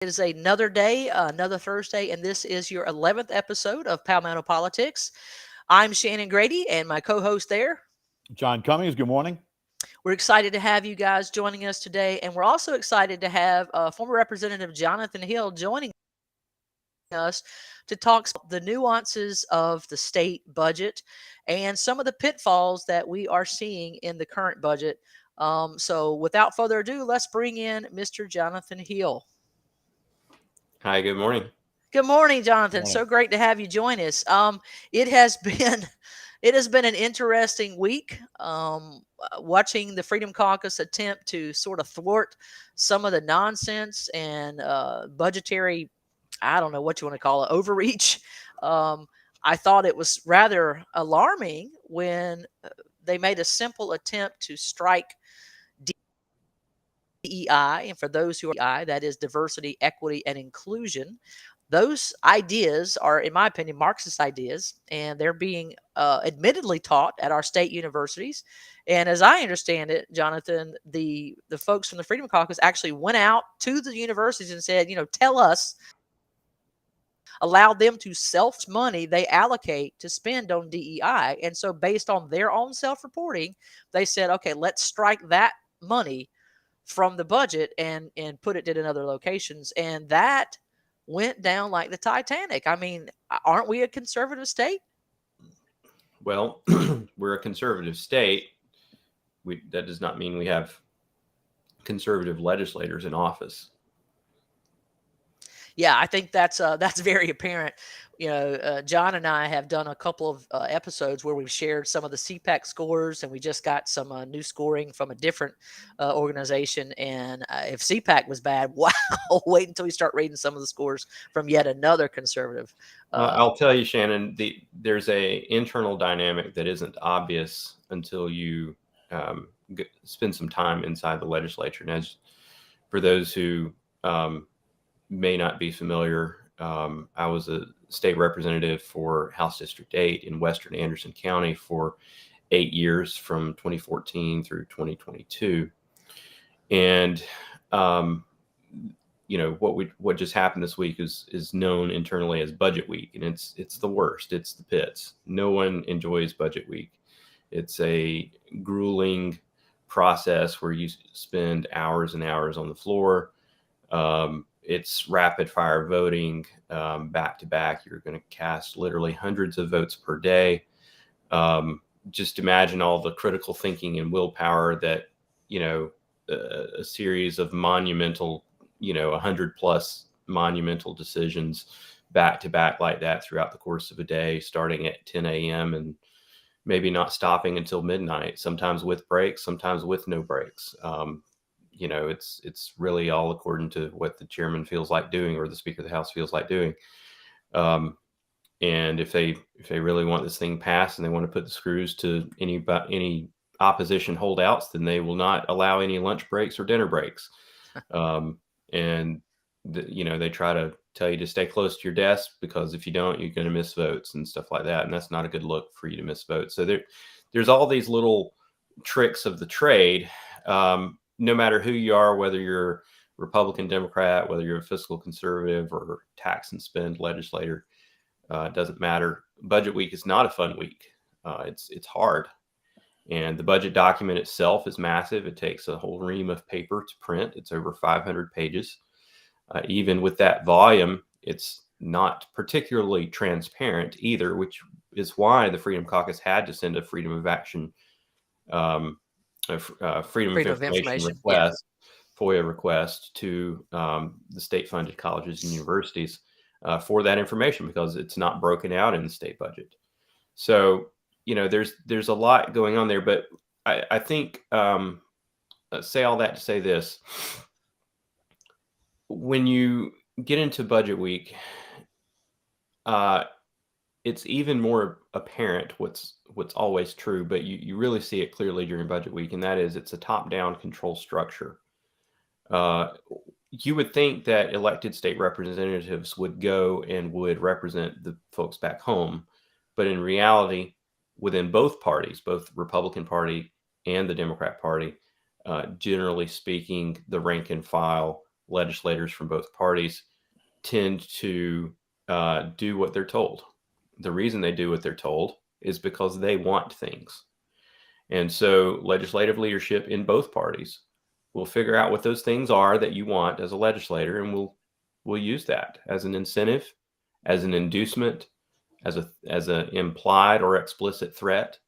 It is another day, another Thursday, and this is your 11th episode of Palmetto Politics. I'm Shannon Grady, and my co host there. John Cummings, good morning. We're excited to have you guys joining us today, and we're also excited to have former Representative Jonathan Hill joining us to talk the nuances of the state budget and some of the pitfalls that we are seeing in the current budget. So, without further ado, let's bring in Mr. Jonathan Hill. Hi, good morning. Good morning, Jonathan. Morning. So great to have you join us. It has been it has been an interesting week. Watching the Freedom Caucus attempt to sort of thwart some of the nonsense and budgetary, I don't know what you want to call it, overreach. Um, I thought it was rather alarming when they made a simple attempt to strike DEI, and for those who are DEI, that is diversity, equity, and inclusion. Those ideas are, in my opinion, Marxist ideas, and they're being admittedly taught at our state universities. And as I understand it, Jonathan, the folks from the Freedom Caucus actually went out to the universities and said, tell us, allow them to self money they allocate to spend on DEI. And so, based on their own self reporting, they said, okay, let's strike that money from the budget and put it in other locations, and that went down like the Titanic. I mean, aren't we a conservative state? Well, we're a conservative state. That does not mean we have conservative legislators in office. Yeah, I think that's very apparent. John and I have done a couple of episodes where we've shared some of the CPAC scores, and we just got some new scoring from a different organization. And if CPAC was bad, wow, wait until we start reading some of the scores from yet another conservative. I'll tell you, Shannon, there's a internal dynamic that isn't obvious until you spend some time inside the legislature. And as for those who may not be familiar, I was a state representative for House District 8 in Western Anderson County for 8 years, from 2014 through 2022. And what just happened this week is known internally as Budget Week, and it's the worst. It's the pits. No one enjoys Budget Week. It's a grueling process where you spend hours and hours on the floor. It's rapid fire voting, back to back. You're going to cast literally hundreds of votes per day. Just imagine all the critical thinking and willpower that, a series of monumental, 100 plus monumental decisions back to back like that throughout the course of a day, starting at 10 a.m. and maybe not stopping until midnight, sometimes with breaks, sometimes with no breaks. It's really all according to what the chairman feels like doing or the Speaker of the House feels like doing. And if they really want this thing passed and they want to put the screws to any opposition holdouts, then they will not allow any lunch breaks or dinner breaks. And they try to tell you to stay close to your desk, because if you don't, you're going to miss votes and stuff like that. And that's not a good look for you to miss votes. So there's all these little tricks of the trade. No matter who you are, whether you're Republican, Democrat, whether you're a fiscal conservative or tax and spend legislator, it doesn't matter. Budget week is not a fun week. It's hard. And the budget document itself is massive. It takes a whole ream of paper to print. It's over 500 pages. Even with that volume, it's not particularly transparent either, which is why the Freedom Caucus had to send a Freedom of Action Freedom of Information request, FOIA request to the state-funded colleges and universities for that information, because it's not broken out in the state budget. So, there's a lot going on there. But I think, say all that to say this: when you get into budget week, it's even more apparent what's always true, but you really see it clearly during budget week, and that is it's a top-down control structure. You would think that elected state representatives would go and would represent the folks back home, but in reality, within both parties, both the Republican Party and the Democrat Party, generally speaking, the rank and file legislators from both parties tend to do what they're told. The reason they do what they're told is because they want things. And so legislative leadership in both parties will figure out what those things are that you want as a legislator, and we'll use that as an incentive, as an inducement, as a implied or explicit threat.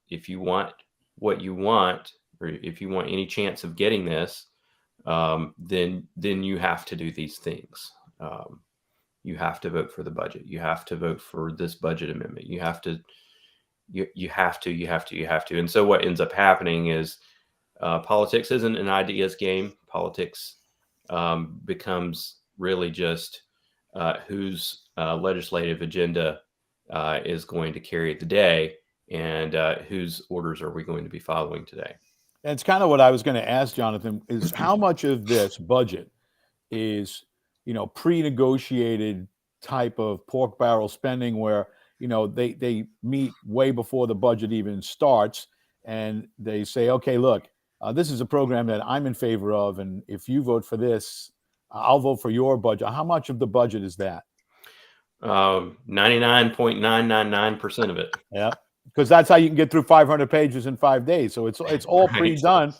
If you want what you want, or if you want any chance of getting this, then you have to do these things. You have to vote for the budget. You have to vote for this budget amendment. You have to. You have to. And so what ends up happening is politics isn't an ideas game. Politics becomes really just whose legislative agenda is going to carry the day, and whose orders are we going to be following today. And it's kind of what I was going to ask, Jonathan, is how much of this budget is, pre-negotiated type of pork barrel spending where, they meet way before the budget even starts, and they say, okay, look, this is a program that I'm in favor of, and if you vote for this, I'll vote for your budget. How much of the budget is that? 99.999% of it. Yeah, because that's how you can get through 500 pages in 5 days. So it's all right. Pre-done,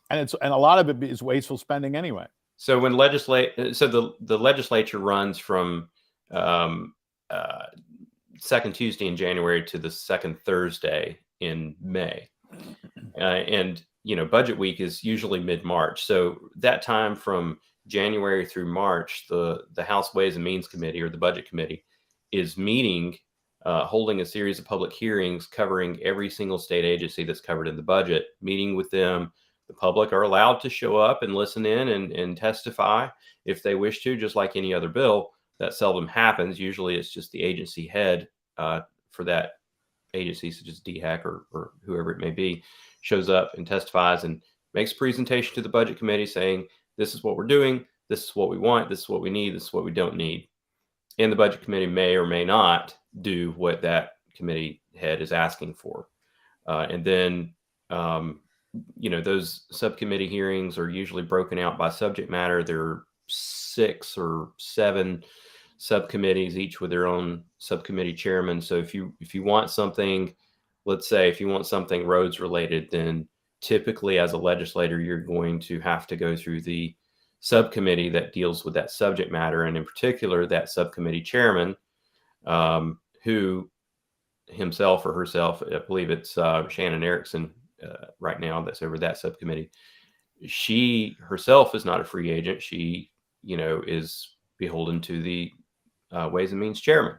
and a lot of it is wasteful spending anyway. So when the legislature runs from second Tuesday in January to the second Thursday in May, and budget week is usually mid-March. So that time from January through March, the House Ways and Means Committee, or the Budget Committee, is meeting, holding a series of public hearings covering every single state agency that's covered in the budget, meeting with them. The public are allowed to show up and listen in and testify if they wish to, just like any other bill. That seldom happens. Usually it's just the agency head for that agency, such as DHEC or whoever it may be, shows up and testifies and makes a presentation to the Budget Committee saying, this is what we're doing, this is what we want, this is what we need, this is what we don't need. And the Budget Committee may or may not do what that committee head is asking for. And then, those subcommittee hearings are usually broken out by subject matter. There are 6 or 7 subcommittees, each with their own subcommittee chairman. So if you want something, let's say if you want something roads related, then typically as a legislator, you're going to have to go through the subcommittee that deals with that subject matter. And in particular, that subcommittee chairman, who himself or herself, I believe it's Shannon Erickson right now that's over that subcommittee. She herself is not a free agent. She, is beholden to the Ways and Means chairman,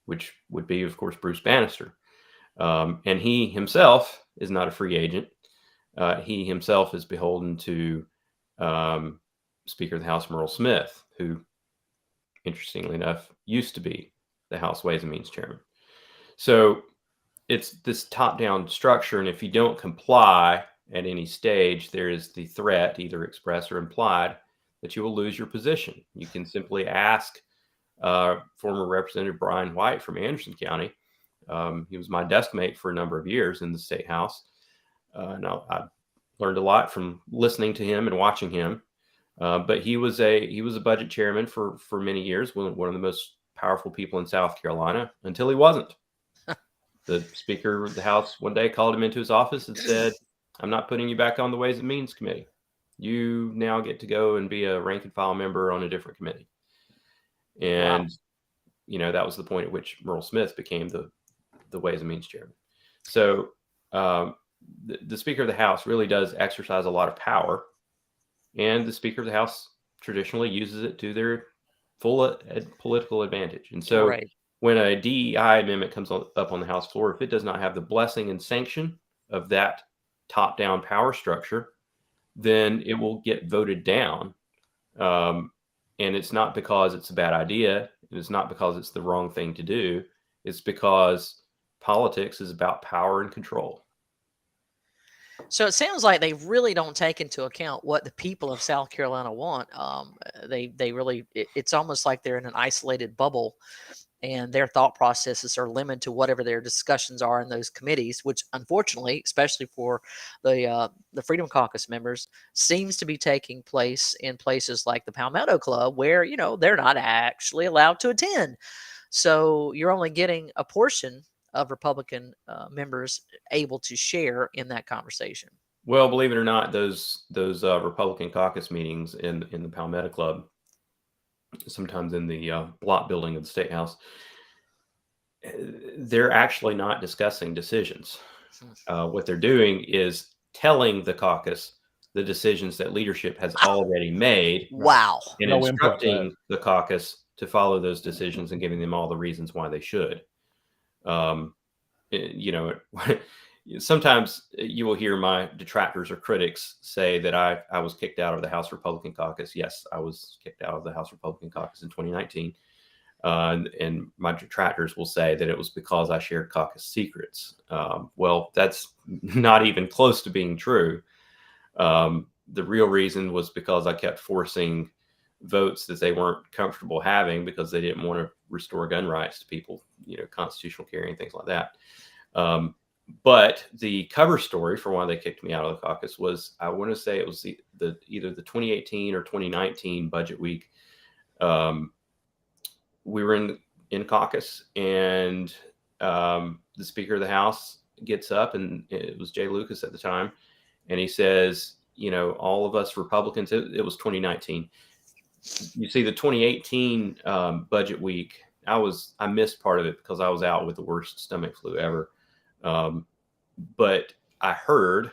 which would be, of course, Bruce Bannister. And he himself is not a free agent. He himself is beholden to Speaker of the House Merle Smith, who, interestingly enough, used to be the House Ways and Means chairman. So it's this top-down structure, and if you don't comply at any stage, there is the threat, either express or implied, that you will lose your position. You can simply ask former Representative Brian White from Anderson County. He was my desk mate for a number of years in the State House. And I learned a lot from listening to him and watching him. But he was a budget chairman for many years, one of the most powerful people in South Carolina, until he wasn't. The Speaker of the House one day called him into his office and said, "I'm not putting you back on the Ways and Means Committee. You now get to go and be a rank and file member on a different committee." And, wow. That was the point at which Merle Smith became the Ways and Means chairman. So the Speaker of the House really does exercise a lot of power, and the Speaker of the House traditionally uses it to their full political advantage. And so when a DEI amendment comes up on the House floor, if it does not have the blessing and sanction of that top-down power structure, then it will get voted down. And it's not because it's a bad idea. It's not because it's the wrong thing to do. It's because politics is about power and control. So it sounds like they really don't take into account what the people of South Carolina want. They really, it's almost like they're in an isolated bubble and their thought processes are limited to whatever their discussions are in those committees, which unfortunately, especially for the Freedom Caucus members, seems to be taking place in places like the Palmetto Club, where they're not actually allowed to attend. So you're only getting a portion of Republican members able to share in that conversation. Well, believe it or not, those Republican caucus meetings in the Palmetto Club, sometimes in the block building of the State House, they're actually not discussing decisions. What they're doing is telling the caucus the decisions that leadership has already made, Wow. and No input, instructing the caucus to follow those decisions and giving them all the reasons why they should. Um, you know, sometimes you will hear my detractors or critics say that I was kicked out of the House Republican caucus. Yes, I was kicked out of the House Republican caucus in 2019. And my detractors will say that it was because I shared caucus secrets. Well, that's not even close to being true. The real reason was because I kept forcing votes that they weren't comfortable having because they didn't want to restore gun rights to people, constitutional carry and things like that. But the cover story for why they kicked me out of the caucus was, I want to say it was either the 2018 or 2019 budget week. We were in caucus, and the Speaker of the House gets up, and it was Jay Lucas at the time, and he says, all of us Republicans, it was 2019. You see, the 2018 budget week, I missed part of it because I was out with the worst stomach flu ever. But I heard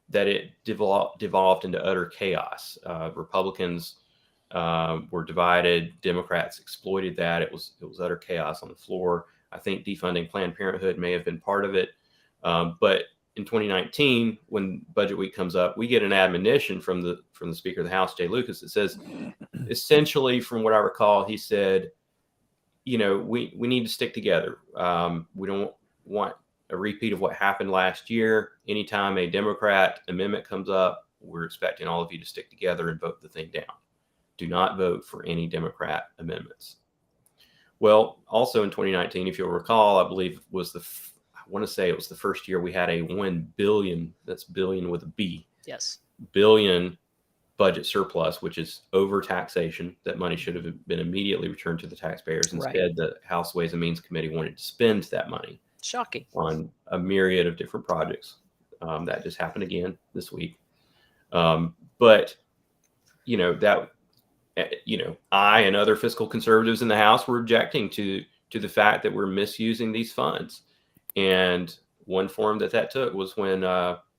that it devolved into utter chaos. Republicans were divided. Democrats exploited that. It was utter chaos on the floor. I think defunding Planned Parenthood may have been part of it. But in 2019, when budget week comes up, we get an admonition from the Speaker of the House, Jay Lucas, that says, essentially, from what I recall, he said, we need to stick together. We don't want a repeat of what happened last year. Anytime a Democrat amendment comes up, we're expecting all of you to stick together and vote the thing down. Do not vote for any Democrat amendments. Well, also in 2019, if you'll recall, I believe I want to say it was the first year we had a 1 billion, that's billion with a B. Yes. Billion budget surplus, which is over taxation. That money should have been immediately returned to the taxpayers. Instead, Right. The House Ways and Means Committee wanted to spend that money. Shocking. On a myriad of different projects. That just happened again this week. But, I and other fiscal conservatives in the House were objecting to the fact that we're misusing these funds. And one form that took was when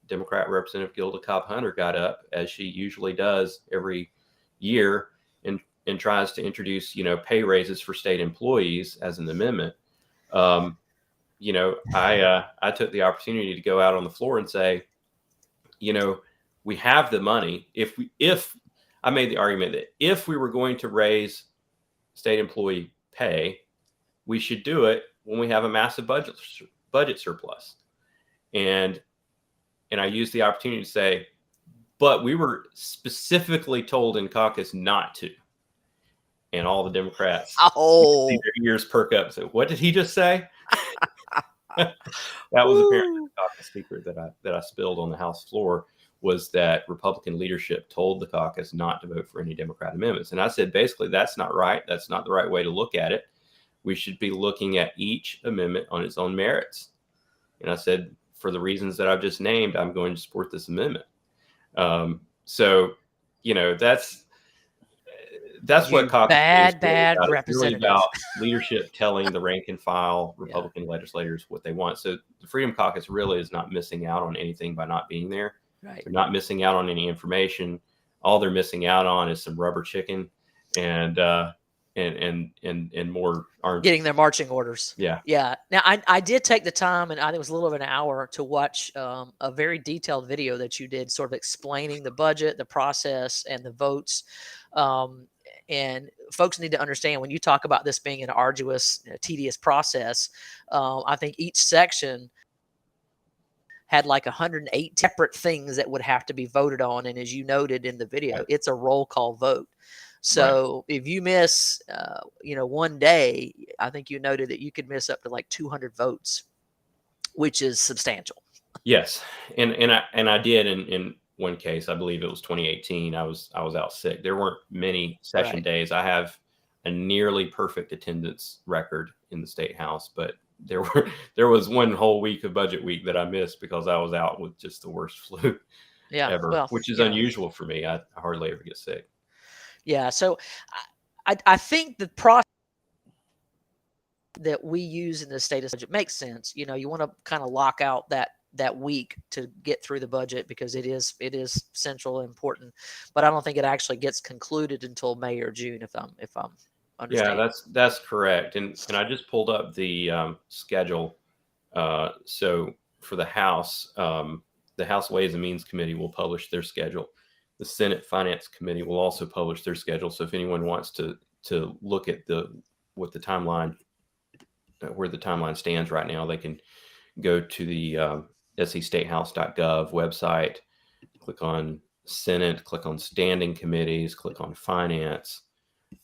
Democrat Representative Gilda Cobb-Hunter got up, as she usually does every year, and tries to introduce, pay raises for state employees as an amendment. I took the opportunity to go out on the floor and say, we have the money. If I made the argument that if we were going to raise state employee pay, we should do it when we have a massive budget surplus. And I used the opportunity to say, but we were specifically told in caucus not to. And all the Democrats, Oh, see their ears perk up and say, what did he just say? That was apparently the caucus secret that I spilled on the House floor, was that Republican leadership told the caucus not to vote for any Democrat amendments. And I said, basically, that's not right. That's not the right way to look at it. We should be looking at each amendment on its own merits. And I said, for the reasons that I've just named, I'm going to support this amendment. So, that's what caucus bad It's representative. really about leadership telling the rank and file Republican legislators what they want. So the Freedom Caucus really is not missing out on anything by not being there. Right. They're not missing out on any information. All they're missing out on is some rubber chicken and more orange. Getting their marching orders. Yeah. Yeah. Now, I did take the time, and I think it was a little over an hour, to watch a very detailed video that you did, sort of explaining the budget, the process, and the votes. And folks need to understand, when you talk about this being an arduous, tedious process, I think each section had like 108 separate things that would have to be voted on. And as you noted in the video, it's a roll call vote. So if you miss, one day, I think you noted that you could miss up to like 200 votes, which is substantial. Yes, and I did in one case. I believe it was 2018. I was out sick. There weren't many session Right. days. I have a nearly perfect attendance record in the state house, but there was one whole week of budget week that I missed because I was out with just the worst flu Yeah. ever, Well, which is unusual for me. I hardly ever get sick. yeah. So I think the process that we use in the status budget makes sense. You want to kind of lock out that week to get through the budget because it is central and important. But I don't think it actually gets concluded until May or June, if I'm Yeah, understanding. that's correct. And I just pulled up the schedule. So for the House Ways and Means Committee will publish their schedule. The Senate Finance Committee will also publish their schedule. So if anyone wants to look at what the timeline, where the timeline stands right now, they can go to the scstatehouse.gov website, click on Senate, click on Standing Committees, click on Finance,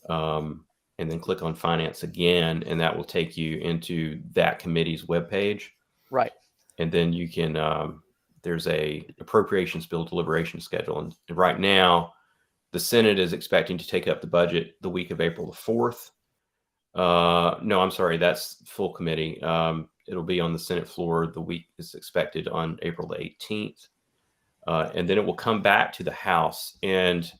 and then click on Finance again, and that will take you into that committee's webpage. Right. And then you can there's a appropriations bill deliberation schedule, and right now the Senate is expecting to take up the budget the week of April the 4th. No, I'm sorry, that's full committee. It'll be on the Senate floor. The week is expected on April the 18th. And then it will come back to the House. And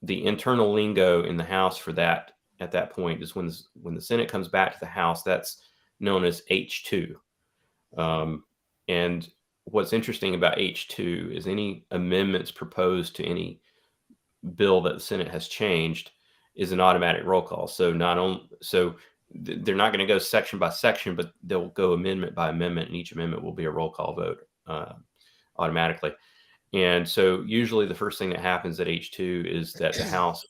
the internal lingo in the House for that at that point is when the Senate comes back to the House, that's known as H2. And what's interesting about H2 is any amendments proposed to any bill that the Senate has changed is an automatic roll call. So they're not going to go section by section, but they'll go amendment by amendment, and each amendment will be a roll call vote automatically. And so usually the first thing that happens at H2 is that the House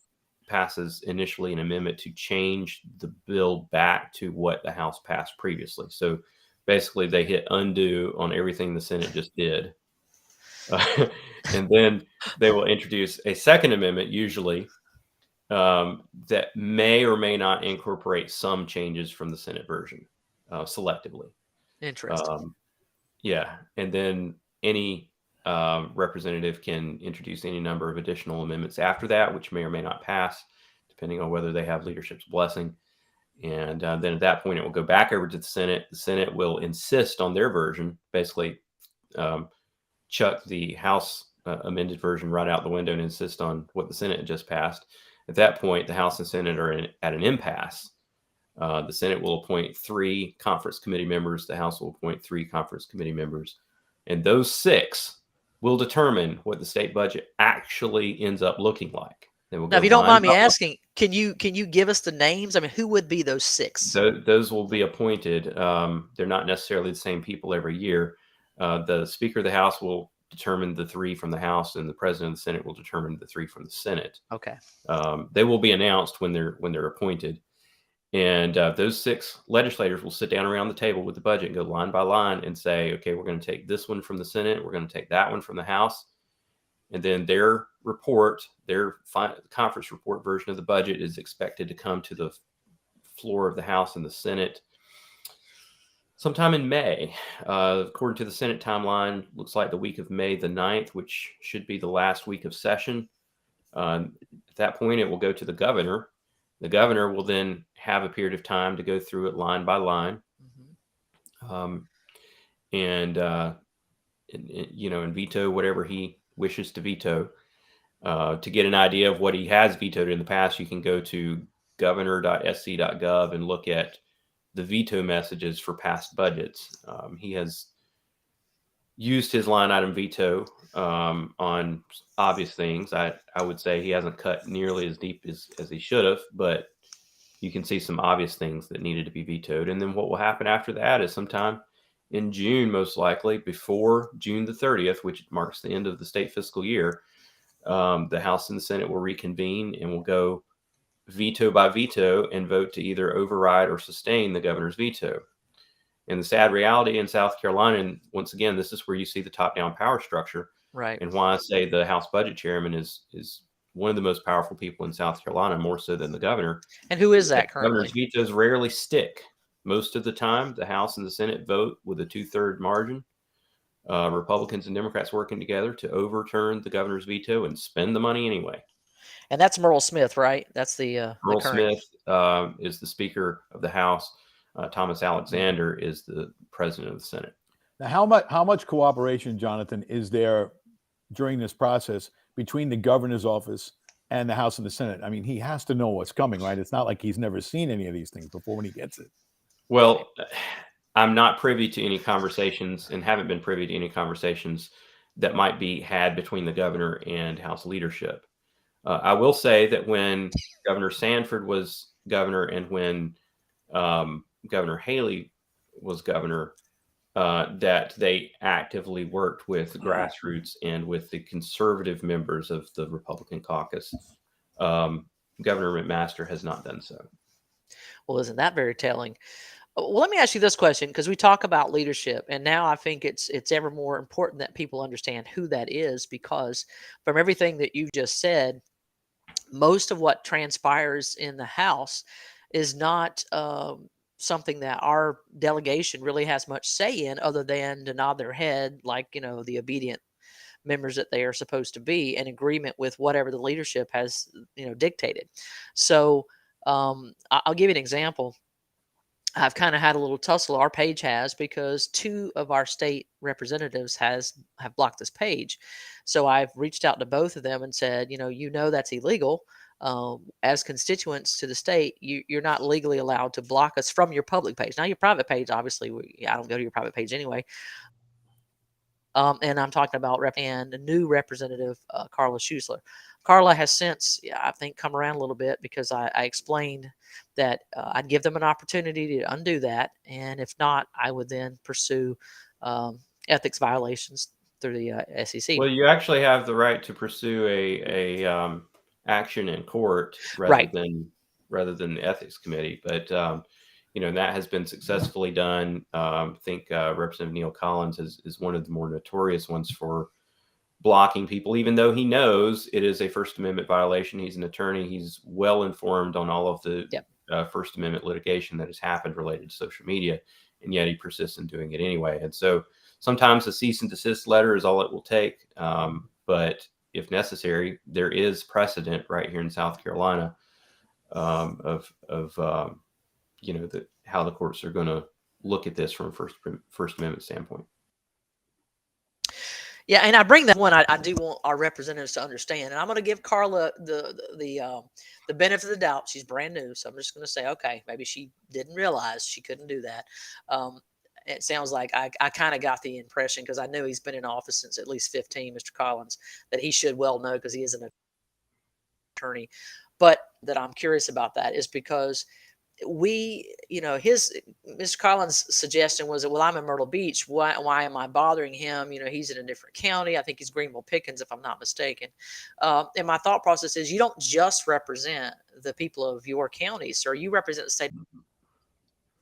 passes initially an amendment to change the bill back to what the House passed previously. So basically they hit undo on everything the Senate just did. And then they will introduce a second amendment, usually, that may or may not incorporate some changes from the Senate version selectively. Interesting. Yeah. And then any representative can introduce any number of additional amendments after that, which may or may not pass, depending on whether they have leadership's blessing. And then at that point, it will go back over to the Senate. The Senate will insist on their version, basically chuck the House amended version right out the window and insist on what the Senate had just passed. At that point, the House and Senate are at an impasse. The Senate will appoint 3 conference committee members. The House will appoint 3 conference committee members. And those 6 will determine what the state budget actually ends up looking like. They will Now, go if you don't line mind me by line. asking, can you give us the names? I mean, who would be those 6? Those will be appointed. They're not necessarily the same people every year. The Speaker of the House will determine the 3 from the House, and the President of the Senate will determine the 3 from the Senate. Okay. They will be announced when they're appointed. And those 6 legislators will sit down around the table with the budget and go line by line and say, okay, we're going to take this one from the Senate. We're going to take that one from the House. And then their report, their conference report version of the budget is expected to come to the floor of the House and the Senate sometime in May. According to the Senate timeline, looks like the week of May the 9th, which should be the last week of session. At that point, it will go to the governor. The governor will then have a period of time to go through it line by line, and veto whatever he wishes to veto. To get an idea of what he has vetoed in the past, you can go to governor.sc.gov and look at the veto messages for past budgets. He has used his line item veto on obvious things. I would say he hasn't cut nearly as deep as he should have, but you can see some obvious things that needed to be vetoed. And then what will happen after that is sometime in June, most likely before June the 30th, which marks the end of the state fiscal year, the House and the Senate will reconvene and will go veto by veto and vote to either override or sustain the governor's veto. And the sad reality in South Carolina, and once again, this is where you see the top-down power structure, Right. and why I say the House Budget Chairman is one of the most powerful people in South Carolina, more so than the governor. And who is that Governor's currently? vetoes rarely stick. Most of the time, the House and the Senate vote with a 2/3 margin. Republicans and Democrats working together to overturn the governor's veto and spend the money anyway. And that's Merle Smith, right? That's the Earl current. Smith is the Speaker of the House. Thomas Alexander is the President of the Senate. Now, how much cooperation, Jonathan, is there during this process between the governor's office and the House and the Senate? I mean, he has to know what's coming, right? It's not like he's never seen any of these things before when he gets it. Well, I'm not privy to any conversations and haven't been privy to any conversations that might be had between the governor and House leadership. I will say that when Governor Sanford was governor and when Governor Haley was governor, that they actively worked with grassroots and with the conservative members of the Republican caucus. Governor McMaster has not done so. Well, isn't that very telling? Well, let me ask you this question, because we talk about leadership, and now I think it's ever more important that people understand who that is, because from everything that you've just said, most of what transpires in the House is not something that our delegation really has much say in, other than to nod their head like, the obedient members that they are supposed to be, in agreement with whatever the leadership has, dictated. So I'll give you an example. I've kind of had a little tussle. Our page has, because two of our state representatives have blocked this page. So I've reached out to both of them and said, that's illegal. As constituents to the state, you're not legally allowed to block us from your public page. Now, your private page, obviously, I don't go to your private page anyway. And I'm talking about and a new representative, Carla Schusler. Carla has since, I think, come around a little bit, because I explained that I'd give them an opportunity to undo that. And if not, I would then pursue ethics violations through the SEC. Well, you actually have the right to pursue a action in court Right. rather than the ethics committee. But that has been successfully done. I think Representative Neil Collins is one of the more notorious ones for blocking people, even though he knows it is a First Amendment violation. He's an attorney. He's well informed on all of the First Amendment litigation that has happened related to social media, and yet he persists in doing it anyway. And so sometimes a cease and desist letter is all it will take. But if necessary, there is precedent right here in South Carolina of how the courts are going to look at this from a First Amendment standpoint. Yeah, and I bring that one. I do want our representatives to understand, and I'm going to give Carla the benefit of the doubt. She's brand new, so I'm just going to say, okay, maybe she didn't realize she couldn't do that. It sounds like I kind of got the impression, because I knew he's been in office since at least 15, Mr. Collins, that he should well know, because he is an attorney. But that I'm curious about that is because Mr. Collins' suggestion was that, well, I'm in Myrtle Beach. Why am I bothering him? He's in a different county. I think he's Greenville Pickens, if I'm not mistaken. And my thought process is, you don't just represent the people of your county, sir. You represent the state of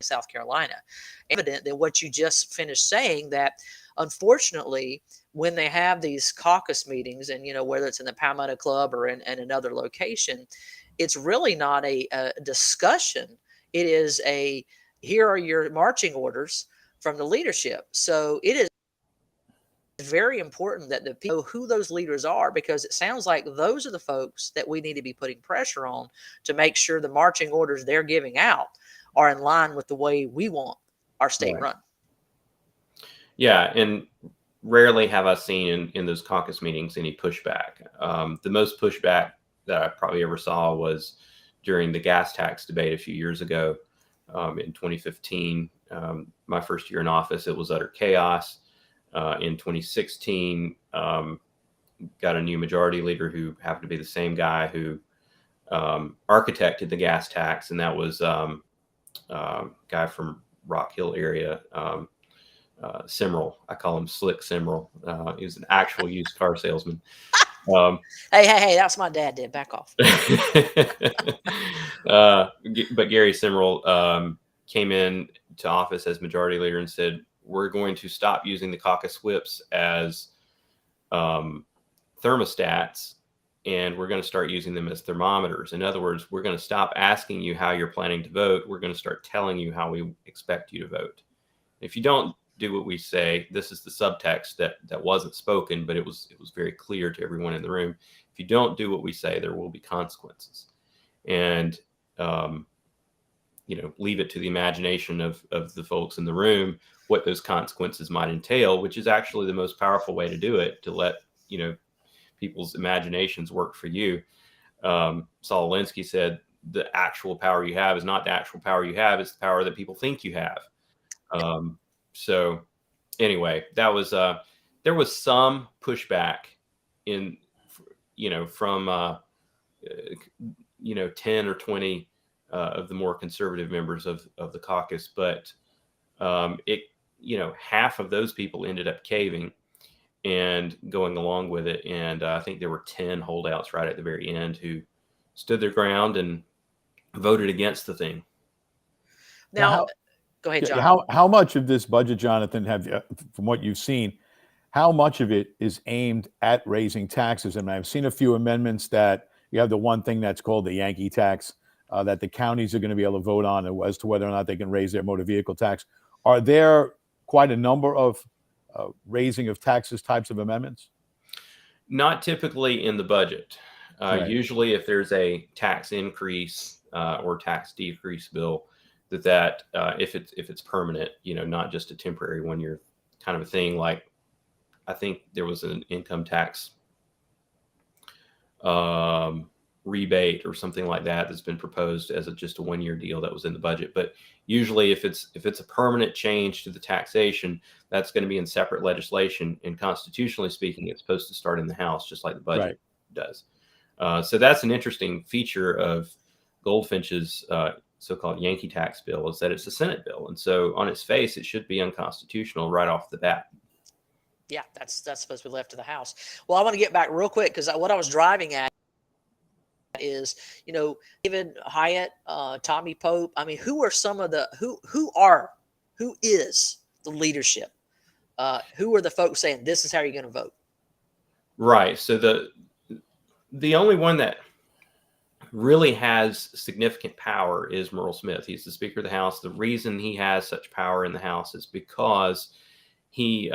South Carolina. Evident that what you just finished saying, that unfortunately, when they have these caucus meetings, and whether it's in the Palmetto Club or in another location, it's really not a discussion. It is here are your marching orders from the leadership. So it is very important that the people know who those leaders are, because it sounds like those are the folks that we need to be putting pressure on to make sure the marching orders they're giving out are in line with the way we want our state run. Yeah, and rarely have I seen in those caucus meetings any pushback. The most pushback that I probably ever saw was during the gas tax debate a few years ago in 2015. My first year in office, it was utter chaos. In 2016, got a new majority leader who happened to be the same guy who architected the gas tax, and that was a guy from Rock Hill area, Simrel. I call him Slick Simrel. He was an actual used car salesman. Hey, that's my dad did. Back off. But Gary Simrel came in to office as majority leader and said, we're going to stop using the caucus whips as thermostats and we're going to start using them as thermometers. In other words, we're going to stop asking you how you're planning to vote. We're going to start telling you how we expect you to vote. If you don't do what we say, this is the subtext that wasn't spoken, but it was very clear to everyone in the room. If you don't do what we say, there will be consequences. And leave it to the imagination of the folks in the room what those consequences might entail, which is actually the most powerful way to do it, to let people's imaginations work for you. Saul Alinsky said the actual power you have is not the actual power you have, it's the power that people think you have. So anyway, that was there was some pushback in from 10 or 20 of the more conservative members of the caucus, but half of those people ended up caving and going along with it. And I think there were 10 holdouts right at the very end who stood their ground and voted against the thing. Now, go ahead, John. How much of this budget, Jonathan, from what you've seen, how much of it is aimed at raising taxes? And I've seen a few amendments that you have the one thing that's called the Yankee tax that the counties are going to be able to vote on as to whether or not they can raise their motor vehicle tax. Are there quite a number of raising of taxes types of amendments? Not typically in the budget. Right. Usually if there's a tax increase or tax decrease bill, that if it's permanent, not just a temporary 1 year kind of a thing. Like I think there was an income tax rebate or something like that that's been proposed as just a 1 year deal that was in the budget. But usually if it's a permanent change to the taxation, that's going to be in separate legislation. And constitutionally speaking, it's supposed to start in the House, just like the budget does. So that's an interesting feature of Goldfinch's so-called Yankee tax bill, is that it's a Senate bill. And so on its face, it should be unconstitutional right off the bat. Yeah, that's supposed to be left to the House. Well, I want to get back real quick because what I was driving at is, David Hyatt, Tommy Pope. I mean, who are some of the who is the leadership? Who are the folks saying this is how you're going to vote? Right. So the only one that really has significant power is Merle Smith. He's the Speaker of the House. The reason he has such power in the House is because he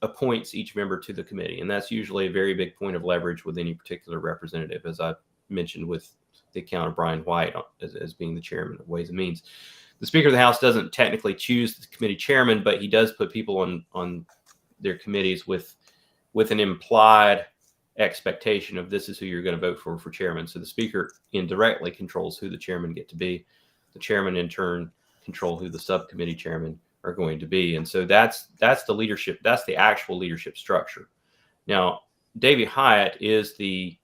appoints each member to the committee. And that's usually a very big point of leverage with any particular representative, as I mentioned with the account of Brian White as being the chairman of Ways and Means. The Speaker of the House doesn't technically choose the committee chairman, but he does put people on their committees with an implied expectation of this is who you're going to vote for chairman. So the Speaker indirectly controls who the chairman get to be. The chairman in turn control who the subcommittee chairman are going to be. And so that's the leadership. That's the actual leadership structure. Now, Davey Hyatt is the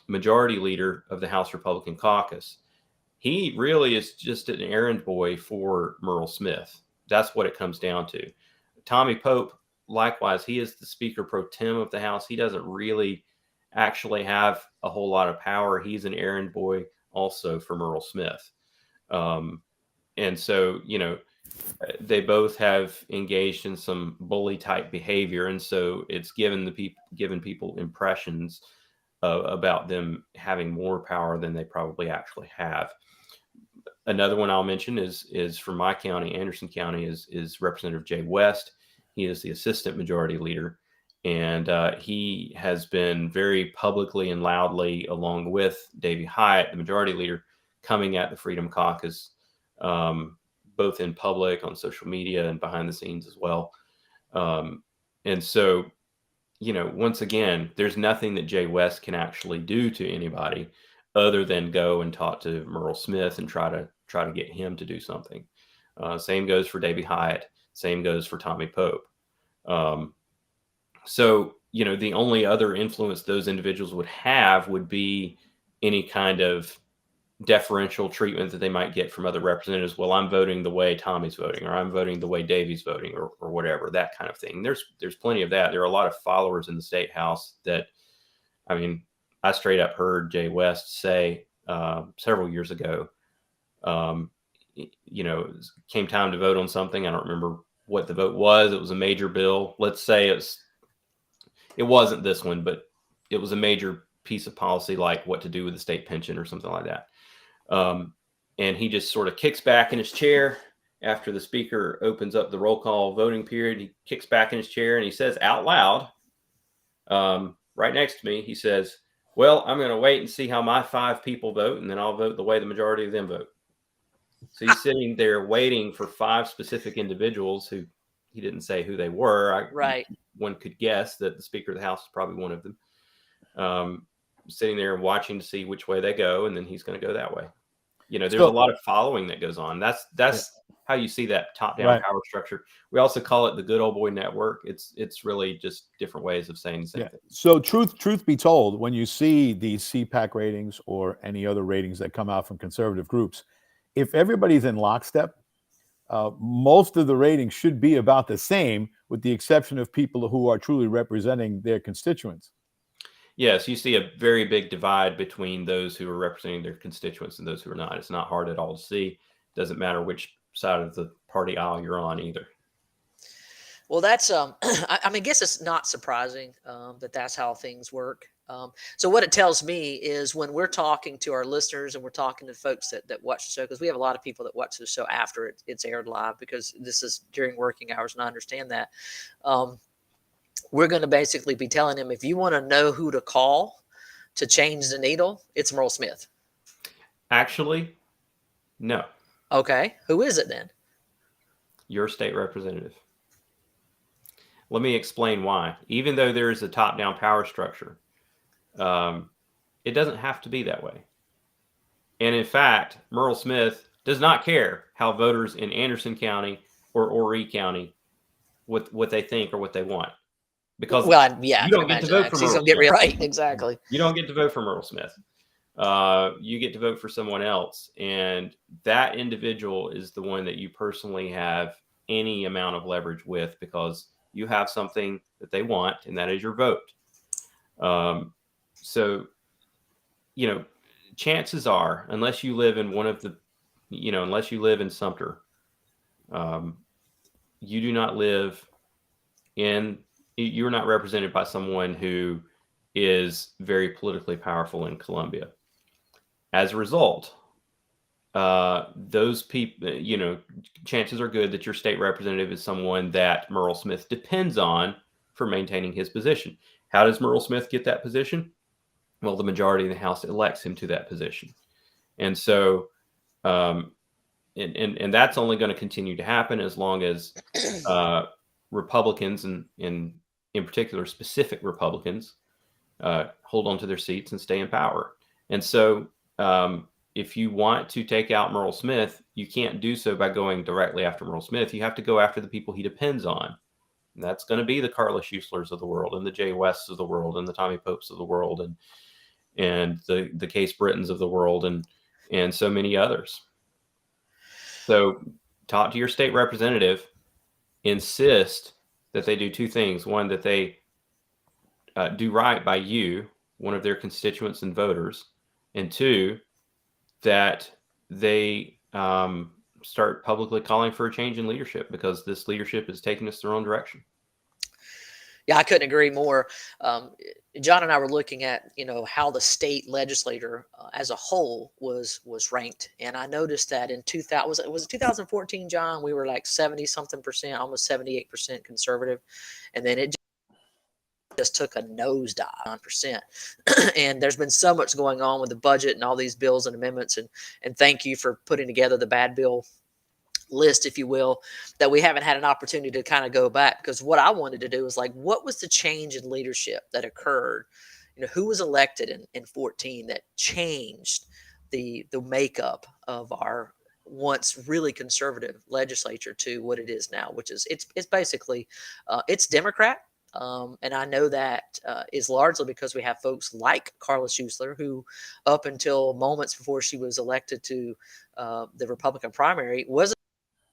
majority leader of the House Republican caucus. He really is just an errand boy for Merle Smith. That's what it comes down to. Tommy Pope, likewise, he is the Speaker pro tem of the House. He doesn't really actually have a whole lot of power. He's an errand boy also for Merle Smith. And so, they both have engaged in some bully type behavior. And so it's given people impressions about them having more power than they probably actually have. Another one I'll mention is from my county, Anderson County, is Representative Jay West. He is the assistant majority leader. And he has been very publicly and loudly, along with Davey Hyatt, the majority leader, coming at the Freedom Caucus, both in public, on social media, and behind the scenes as well. And so, once again, there's nothing that Jay West can actually do to anybody other than go and talk to Merle Smith and try to get him to do something. Same goes for Davey Hyatt. Same goes for Tommy Pope. So, the only other influence those individuals would have would be any kind of deferential treatment that they might get from other representatives. Well, I'm voting the way Tommy's voting, or I'm voting the way Davey's voting, or whatever, that kind of thing. There's plenty of that. There are a lot of followers in the state house that, I straight up heard Jay West say several years ago, came time to vote on something. I don't remember what the vote was. It was a major bill. Let's say it wasn't this one, but it was a major piece of policy like what to do with the state pension or something like that. And he just sort of kicks back in his chair after the speaker opens up the roll call voting period. He kicks back in his chair and he says out loud, right next to me, he says, "Well, I'm going to wait and see how my 5 people vote, and then I'll vote the way the majority of them vote." So he's sitting there waiting for 5 specific individuals who he didn't say who they were. Right. One could guess that the Speaker of the House is probably one of them. Sitting there and watching to see which way they go, and then he's going to go that way. There's a lot of following that goes on. That's how you see that top-down power structure. We also call it the good old boy network. It's really just different ways of saying the same thing. So truth be told, when you see these CPAC ratings or any other ratings that come out from conservative groups, if everybody's in lockstep, most of the ratings should be about the same, with the exception of people who are truly representing their constituents. Yes, you see a very big divide between those who are representing their constituents and those who are not. It's not hard at all to see. It doesn't matter which side of the party aisle you're on either. Well, that's I mean, I guess it's not surprising that that's how things work. So what it tells me is when we're talking to our listeners and we're talking to folks that watch the show, because we have a lot of people that watch the show after it's aired live, because this is during working hours, and I understand that. We're going to basically be telling them, if you want to know who to call to change the needle, it's Merle Smith. Actually, no. Okay. Who is it then? Your state representative. Let me explain why. Even though there is a top-down power structure, it doesn't have to be that way. And in fact, Merle Smith does not care how voters in Anderson County or Horry County what they think or what they want. Because you don't get to vote for Merle Smith. Right, exactly. You don't get to vote for Merle Smith. You get to vote for someone else. And that individual is the one that you personally have any amount of leverage with, because you have something that they want, and that is your vote. So, chances are, unless you live in one of the, unless you live in Sumter, you're not represented by someone who is very politically powerful in Columbia. As a result, those people, chances are good that your state representative is someone that Merle Smith depends on for maintaining his position. How does Merle Smith get that position? Well, the majority of the House elects him to that position. And so, and that's only going to continue to happen as long as Republicans, and in particular specific Republicans, hold on to their seats and stay in power. And so, if you want to take out Merle Smith, you can't do so by going directly after Merle Smith. You have to go after the people he depends on. And that's going to be the Carla Schuslers of the world, and the Jay Wests of the world, and the Tommy Popes of the world, and the Case Brittons of the world, and so many others. So talk to your state representative, insist that they do 2 things. One, that they do right by you, one of their constituents and voters. And 2, that they start publicly calling for a change in leadership, because this leadership is taking us the wrong direction. Yeah, I couldn't agree more. John and I were looking at, how the state legislature as a whole was ranked, and I noticed that in 2000 was it 2014, John, we were like 70-something%, almost 78% conservative, and then it just took a nosedive, 9%. And there's been so much going on with the budget and all these bills and amendments, and thank you for putting together the bad bill list, if you will, that we haven't had an opportunity to kind of go back, because what I wanted to do was like, what was the change in leadership that occurred? Who was elected in 14 that changed the makeup of our once really conservative legislature to what it is now, which is it's basically it's Democrat. And I know that is largely because we have folks like Carla Schussler, who up until moments before she was elected to the Republican primary was a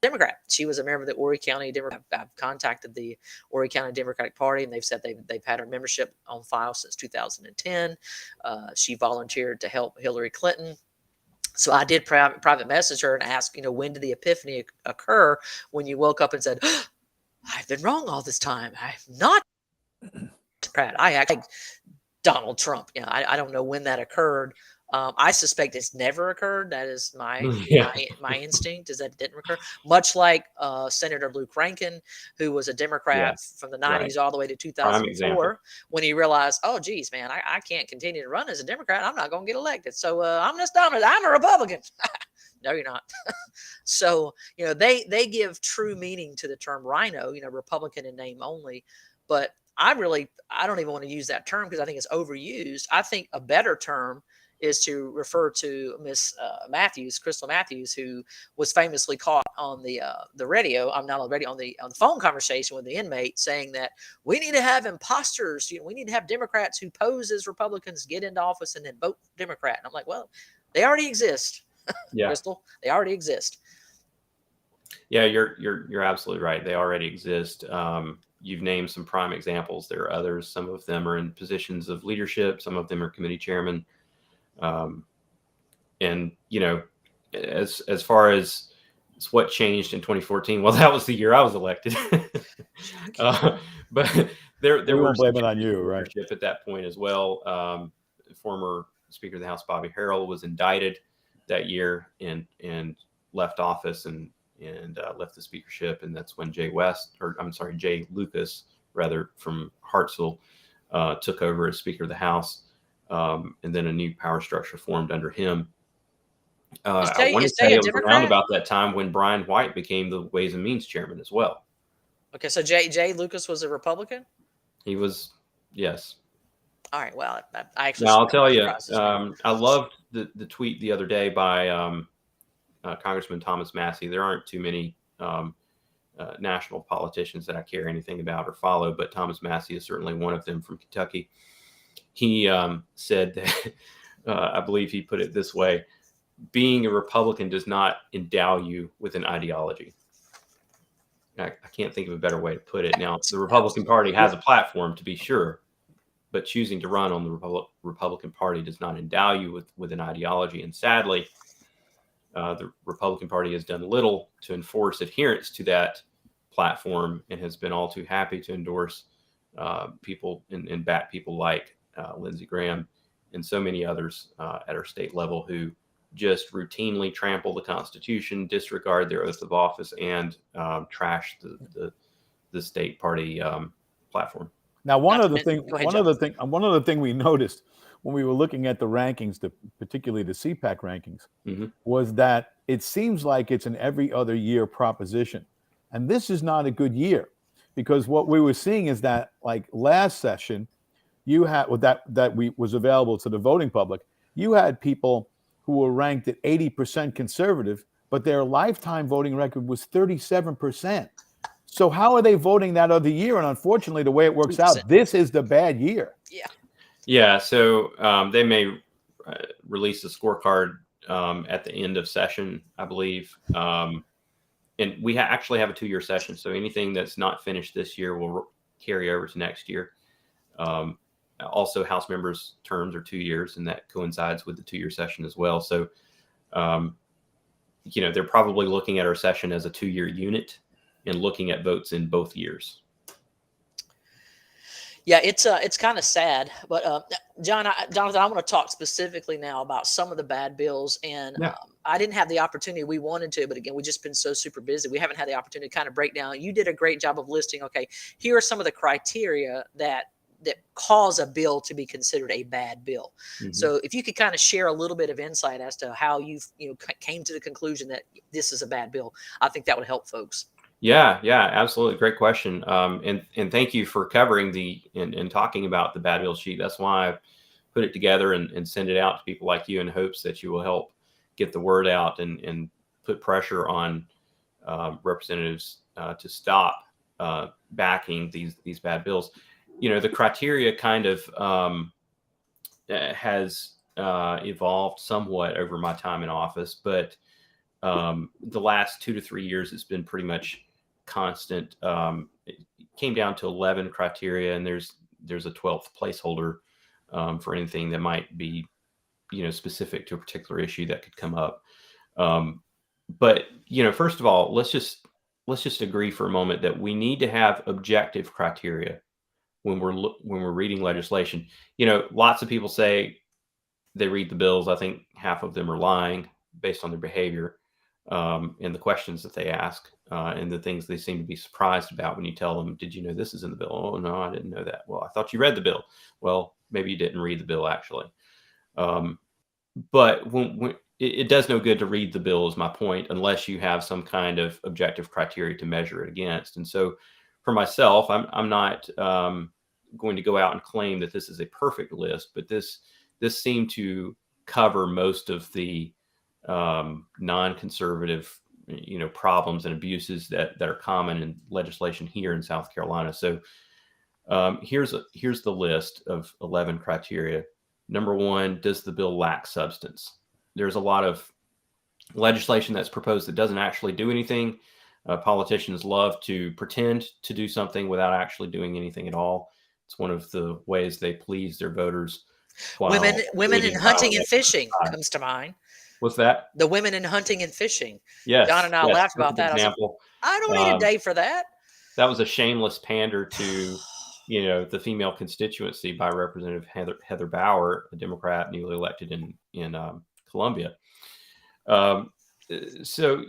Democrat. She was a member of the Horry County Democrat. I've contacted the Horry County Democratic Party, and they've said they've had her membership on file since 2010. She volunteered to help Hillary Clinton. So I did private message her and ask, when did the epiphany occur when you woke up and said, oh, I've been wrong all this time. I'm not Democrat. I actually Donald Trump. I don't know when that occurred. I suspect it's never occurred. That is Yeah. my instinct is that it didn't occur. Much like Senator Luke Rankin, who was a Democrat Yes. from the Right. '90s all the way to Prime example. 2004, when he realized, oh geez, man, I can't continue to run as a Democrat. I'm not going to get elected. So I'm just I'm a Republican. No, you're not. So they give true meaning to the term rhino. Republican in name only, but I don't even want to use that term because I think it's overused. I think a better term is to refer to Miss Matthews, Crystal Matthews, who was famously caught on the radio. I'm not on the radio, on the phone conversation with the inmate, saying that we need to have imposters. We need to have Democrats who pose as Republicans get into office and then vote Democrat. And I'm like, well, they already exist, Yeah. Crystal. They already exist. Yeah, you're absolutely right. They already exist. You've named some prime examples. There are others. Some of them are in positions of leadership. Some of them are committee chairmen. And as far as what changed in 2014, well, that was the year I was elected. But there We were won't blame some it on changes in you, right? leadership at that point as well. Former Speaker of the House Bobby Harrell was indicted that year and left office and left the speakership, and that's when Jay Lucas, rather, from Hartsville, took over as Speaker of the House, and then a new power structure formed under him. I want to say Jay a it was around Democrat? about that time when Brian White became the Ways and Means Chairman as well. Okay, so Jay Lucas was a Republican? He was, yes. All right, well, I actually Now, I'll tell you, surprised me. I loved the tweet the other day by Congressman Thomas Massey. There aren't too many national politicians that I care anything about or follow, but Thomas Massey is certainly one of them from Kentucky. He said that, I believe he put it this way: being a Republican does not endow you with an ideology. I can't think of a better way to put it. Now, the Republican Party has a platform, to be sure, but choosing to run on the Republican Party does not endow you with an ideology. And sadly, the Republican Party has done little to enforce adherence to that platform and has been all too happy to endorse people and bat people like Lindsey Graham and so many others at our state level who just routinely trample the Constitution, disregard their oath of office, and trash the state party platform. Now, one Not to other men- thing, go ahead, one John. other thing, one other thing we noticed when we were looking at the rankings, particularly the CPAC rankings, was that it seems like it's an every other year proposition, and this is not a good year, because what we were seeing is that, like last session, you had was available to the voting public. You had people who were ranked at 80% conservative, but their lifetime voting record was 37%. So how are they voting that other year? And unfortunately, the way it works 2%. out, this is the bad year. Yeah. Yeah. So they may release the scorecard at the end of session, I believe. And we actually have a 2-year session. So anything that's not finished this year will carry over to next year. Also, House members' terms are 2 years, and that coincides with the 2-year session as well. So, they're probably looking at our session as a 2-year unit and looking at votes in both years. Yeah, it's kind of sad, but Jonathan, I want to talk specifically now about some of the bad bills, and I didn't have the opportunity. We wanted to, but again, we've just been so super busy. We haven't had the opportunity to kind of break down. You did a great job of listing. Okay, here are some of the criteria that cause a bill to be considered a bad bill. So if you could kind of share a little bit of insight as to how you came to the conclusion that this is a bad bill, I think that would help folks. Yeah, absolutely. Great question. And thank you for covering and talking about the bad bill sheet. That's why I put it together and send it out to people like you in hopes that you will help get the word out and put pressure on representatives to stop backing these bad bills. The criteria kind of has evolved somewhat over my time in office, but the last 2 to 3 years, it's been pretty much constant. It came down to 11 criteria, and there's a 12th placeholder for anything that might be, specific to a particular issue that could come up. But first of all, let's just agree for a moment that we need to have objective criteria when we're reading legislation. Lots of people say they read the bills. I think half of them are lying based on their behavior, and the questions that they ask, and the things they seem to be surprised about when you tell them, "Did you know this is in the bill?" "Oh, no, I didn't know that." "Well, I thought you read the bill." "Well, maybe you didn't read the bill actually." Um, but it does no good to read the bill, is my point, unless you have some kind of objective criteria to measure it against. And so, for myself, I'm not going to go out and claim that this is a perfect list, but this seemed to cover most of the non-conservative, problems and abuses that are common in legislation here in South Carolina. So here's the list of 11 criteria. Number one, does the bill lack substance? There's a lot of legislation that's proposed that doesn't actually do anything. Politicians love to pretend to do something without actually doing anything at all. It's one of the ways they please their voters Women, while women in avoiding hunting and violating fishing time. comes to mind. What's that? The women in hunting and fishing. John Yes, and I yes, laughed about perfect that. I was like, example. I don't need a Um, day for that. that was a shameless pander to, the female constituency by Representative Heather Bauer, a Democrat newly elected in Columbia. Um, so,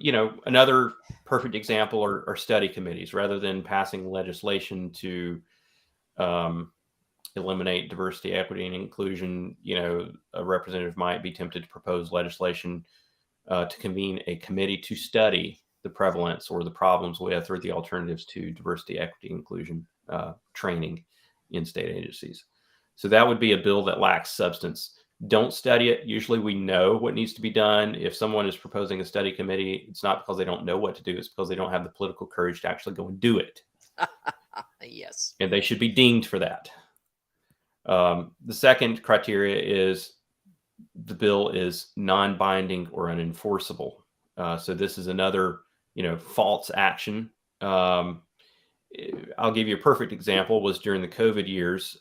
another perfect example are study committees. Rather than passing legislation to um, eliminate diversity, equity, and inclusion, a representative might be tempted to propose legislation to convene a committee to study the prevalence or the problems with or the alternatives to diversity, equity, inclusion training in state agencies. So that would be a bill that lacks substance. Don't study it. Usually we know what needs to be done. If someone is proposing a study committee, it's not because they don't know what to do. It's because they don't have the political courage to actually go and do it. Yes. And they should be dinged for that. The second criteria is the bill is non-binding or unenforceable. So this is another, false action. I'll give you a perfect example. Was during the COVID years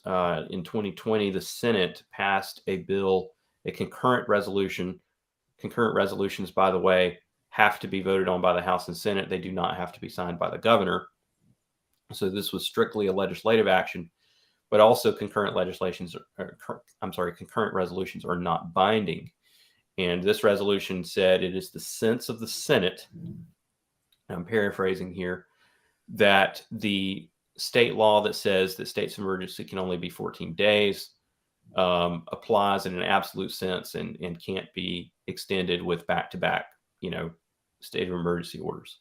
in 2020, the Senate passed a bill, a concurrent resolution. Concurrent resolutions, by the way, have to be voted on by the House and Senate. They do not have to be signed by the governor. So this was strictly a legislative action. But also concurrent concurrent resolutions are not binding. And this resolution said it is the sense of the Senate, I'm paraphrasing here, that the state law that says that states of emergency can only be 14 days applies in an absolute sense and can't be extended with back-to-back, state of emergency orders.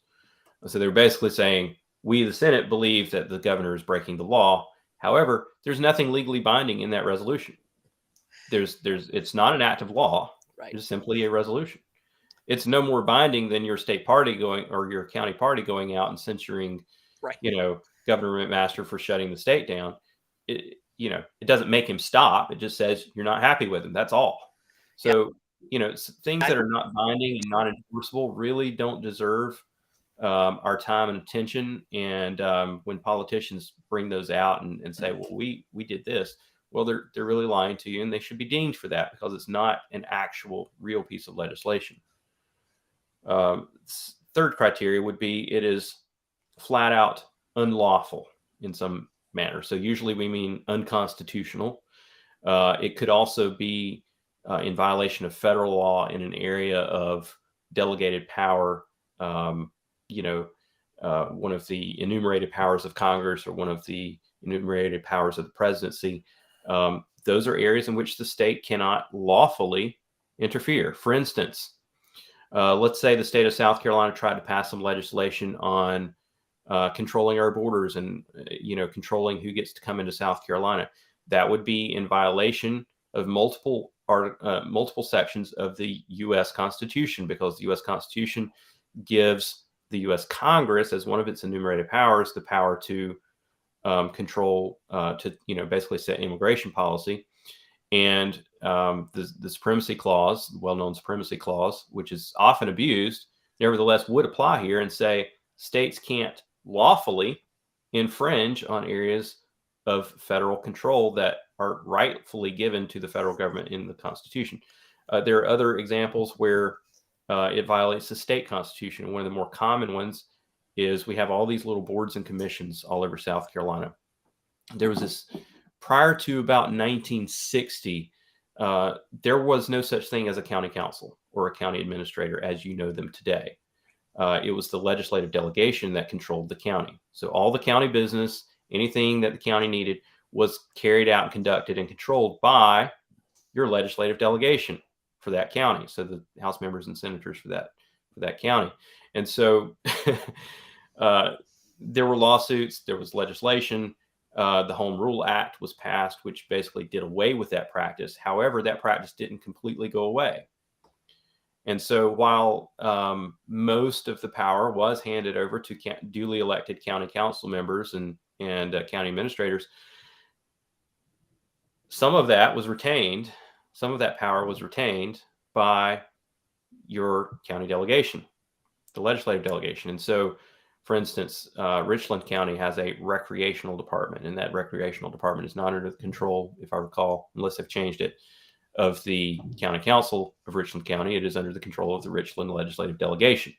So they're basically saying, we, the Senate, believe that the governor is breaking the law. However, there's nothing legally binding in that resolution. It's not an act of law. Right. It's simply a resolution. It's no more binding than your state party going or your county party going out and censuring, Right. Governor McMaster for shutting the state down. It doesn't make him stop. It just says you're not happy with him. That's all. So, things that are not binding and not enforceable really don't deserve our time and attention. And when politicians bring those out and say, well, we did this, well, they're really lying to you, and they should be dinged for that because it's not an actual real piece of legislation. Third criteria would be it is flat out unlawful in some manner. So usually we mean unconstitutional. It could also be in violation of federal law in an area of delegated power, one of the enumerated powers of Congress or one of the enumerated powers of the presidency. Those are areas in which the state cannot lawfully interfere. For instance, let's say the state of South Carolina tried to pass some legislation on controlling our borders and, controlling who gets to come into South Carolina. That would be in violation of multiple sections of the U.S. Constitution, because the U.S. Constitution gives the U.S. Congress, as one of its enumerated powers, the power to control, basically set immigration policy. And the Supremacy Clause, well-known Supremacy Clause, which is often abused, nevertheless would apply here and say states can't lawfully infringe on areas of federal control that are rightfully given to the federal government in the Constitution. There are other examples where it violates the state constitution. And one of the more common ones is we have all these little boards and commissions all over South Carolina. there was this prior to about 1960. There was no such thing as a county council or a county administrator as you know them today. It was the legislative delegation that controlled the county. So all the county business, anything that the county needed, was carried out and conducted and controlled by your legislative delegation for that county. So the House members and senators for that county. And so there were lawsuits, there was legislation. The Home Rule Act was passed, which basically did away with that practice. However, that practice didn't completely go away. And so while most of the power was handed over to duly elected county council members and county administrators, some of that was retained. Some of that power was retained by your county delegation, the legislative delegation. And so, for instance, Richland County has a recreational department, and that recreational department is not under the control, if I recall, unless they've changed it, of the county council of Richland County. It is under the control of the Richland legislative delegation.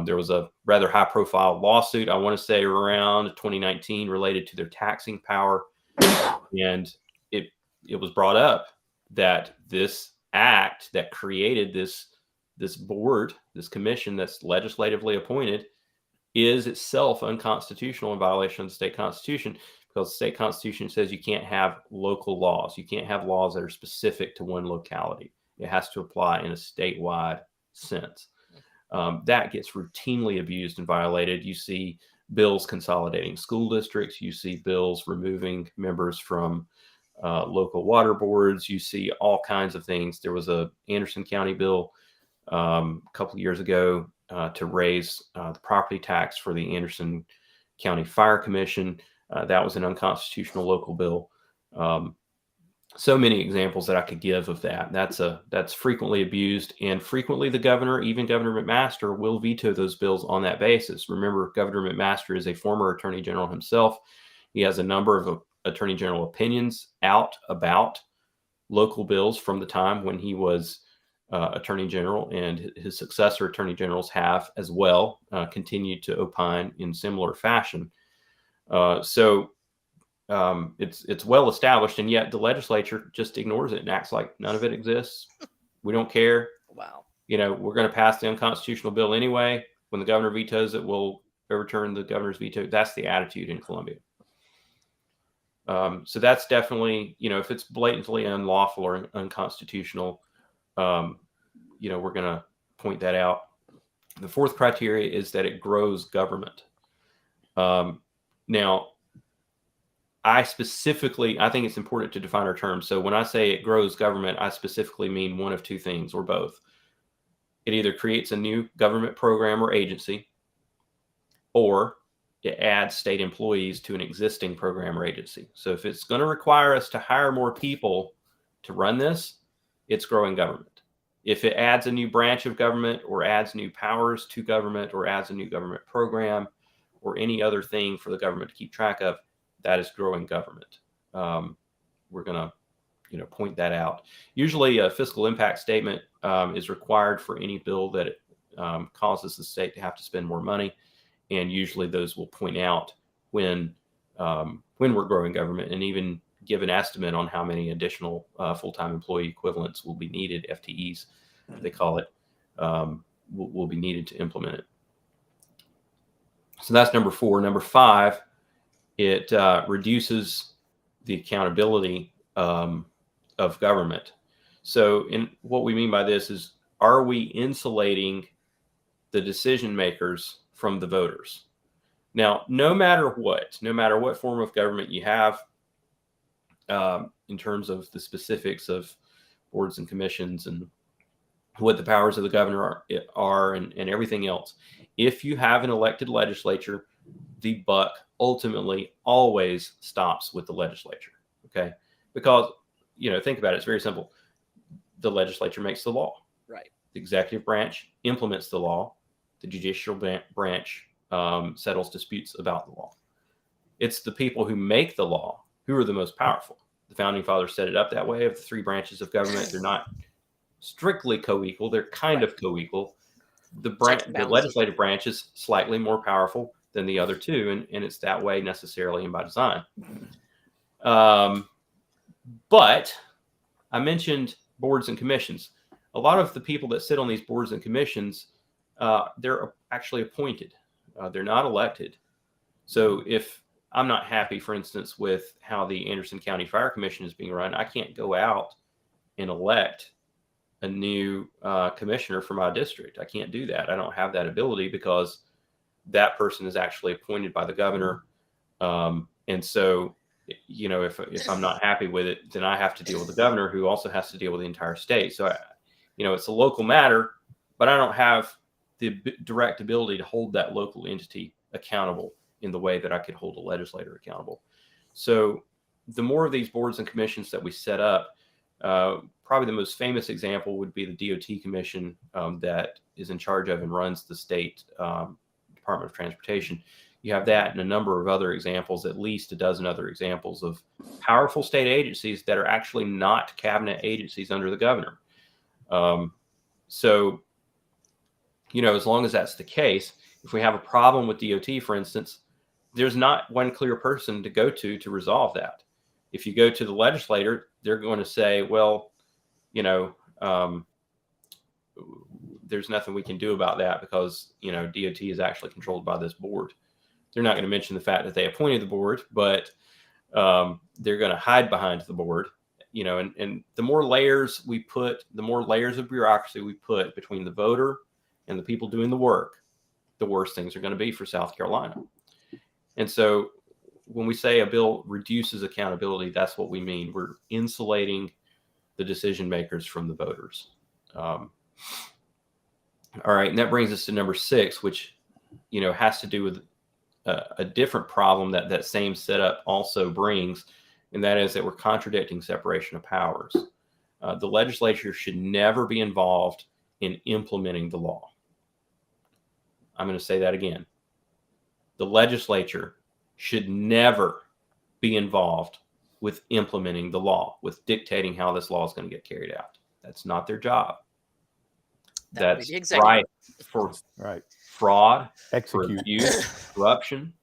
There was a rather high-profile lawsuit, I want to say around 2019, related to their taxing power, and it was brought up that this act that created this board, this commission that's legislatively appointed, is itself unconstitutional in violation of the state constitution, because the state constitution says you can't have local laws. You can't have laws that are specific to one locality. It has to apply in a statewide sense. That gets routinely abused and violated. You see bills consolidating school districts. You see bills removing members from local water boards. You see all kinds of things. There was a Anderson County bill a couple of years ago to raise the property tax for the Anderson County Fire Commission. That was an unconstitutional local bill. So many examples that I could give of that. That's frequently abused, and frequently the governor, even Governor McMaster, will veto those bills on that basis. Remember, Governor McMaster is a former attorney general himself. He has a number of attorney general opinions out about local bills from the time when he was attorney general, and his successor attorney generals have as well continued to opine in similar fashion. So it's well established, and yet the legislature just ignores it and acts like none of it exists. We don't care. Wow. We're going to pass the unconstitutional bill anyway. When the governor vetoes it, we'll overturn the governor's veto. That's the attitude in Columbia. So that's definitely, if it's blatantly unlawful or unconstitutional, we're going to point that out. The fourth criteria is that it grows government. Now, I think it's important to define our terms. So when I say it grows government, I specifically mean one of two things, or both. It either creates a new government program or agency, or it adds state employees to an existing program or agency. So if it's going to require us to hire more people to run this, it's growing government. If it adds a new branch of government, or adds new powers to government, or adds a new government program, or any other thing for the government to keep track of, that is growing government. We're going to point that out. Usually a fiscal impact statement is required for any bill that causes the state to have to spend more money. And usually those will point out when we're growing government, and even give an estimate on how many additional full-time employee equivalents will be needed, FTEs, they call it, will be needed to implement it. So that's number 4. Number 5, it reduces the accountability of government. So what we mean by this is, are we insulating the decision makers from the voters? Now, no matter what form of government you have, in terms of the specifics of boards and commissions and what the powers of the governor are and everything else, if you have an elected legislature, the buck ultimately always stops with the legislature. Okay, because think about it. It's very simple. The legislature makes the law. Right. The executive branch implements the law. The judicial branch settles disputes about the law. It's the people who make the law who are the most powerful. The founding fathers set it up that way. Of the 3 branches of government, they're not strictly co-equal. They're kind of co-equal. The legislative branch is slightly more powerful. than the other two, and it's that way necessarily and by design. But I mentioned boards and commissions. A lot of the people that sit on these boards and commissions, they're actually appointed. They're not elected. So if I'm not happy, for instance, with how the Anderson County Fire Commission is being run, I can't go out and elect a new commissioner for my district. I can't do that. I don't have that ability because that person is actually appointed by the governor. And so, if I'm not happy with it, then I have to deal with the governor, who also has to deal with the entire state. So, it's a local matter, but I don't have the direct ability to hold that local entity accountable in the way that I could hold a legislator accountable. So the more of these boards and commissions that we set up, probably the most famous example would be the DOT commission that is in charge of and runs the state Department of Transportation. You have that and a number of other examples, at least a dozen other examples of powerful state agencies that are actually not cabinet agencies under the governor. So, as long as that's the case, if we have a problem with DOT, for instance, there's not one clear person to go to resolve that. If you go to the legislator, they're going to say, well, there's nothing we can do about that because, DOT is actually controlled by this board. They're not going to mention the fact that they appointed the board, but they're going to hide behind the board, and the more layers we put, the more layers of bureaucracy we put between the voter and the people doing the work, the worse things are going to be for South Carolina. And so when we say a bill reduces accountability, that's what we mean. We're insulating the decision makers from the voters. All right. And that brings us to number 6, which, has to do with a different problem that same setup also brings. And that is that we're contradicting separation of powers. The legislature should never be involved in implementing the law. I'm going to say that again. The legislature should never be involved with implementing the law, with dictating how this law is going to get carried out. That's not their job. That's right for fraud, for abuse, corruption.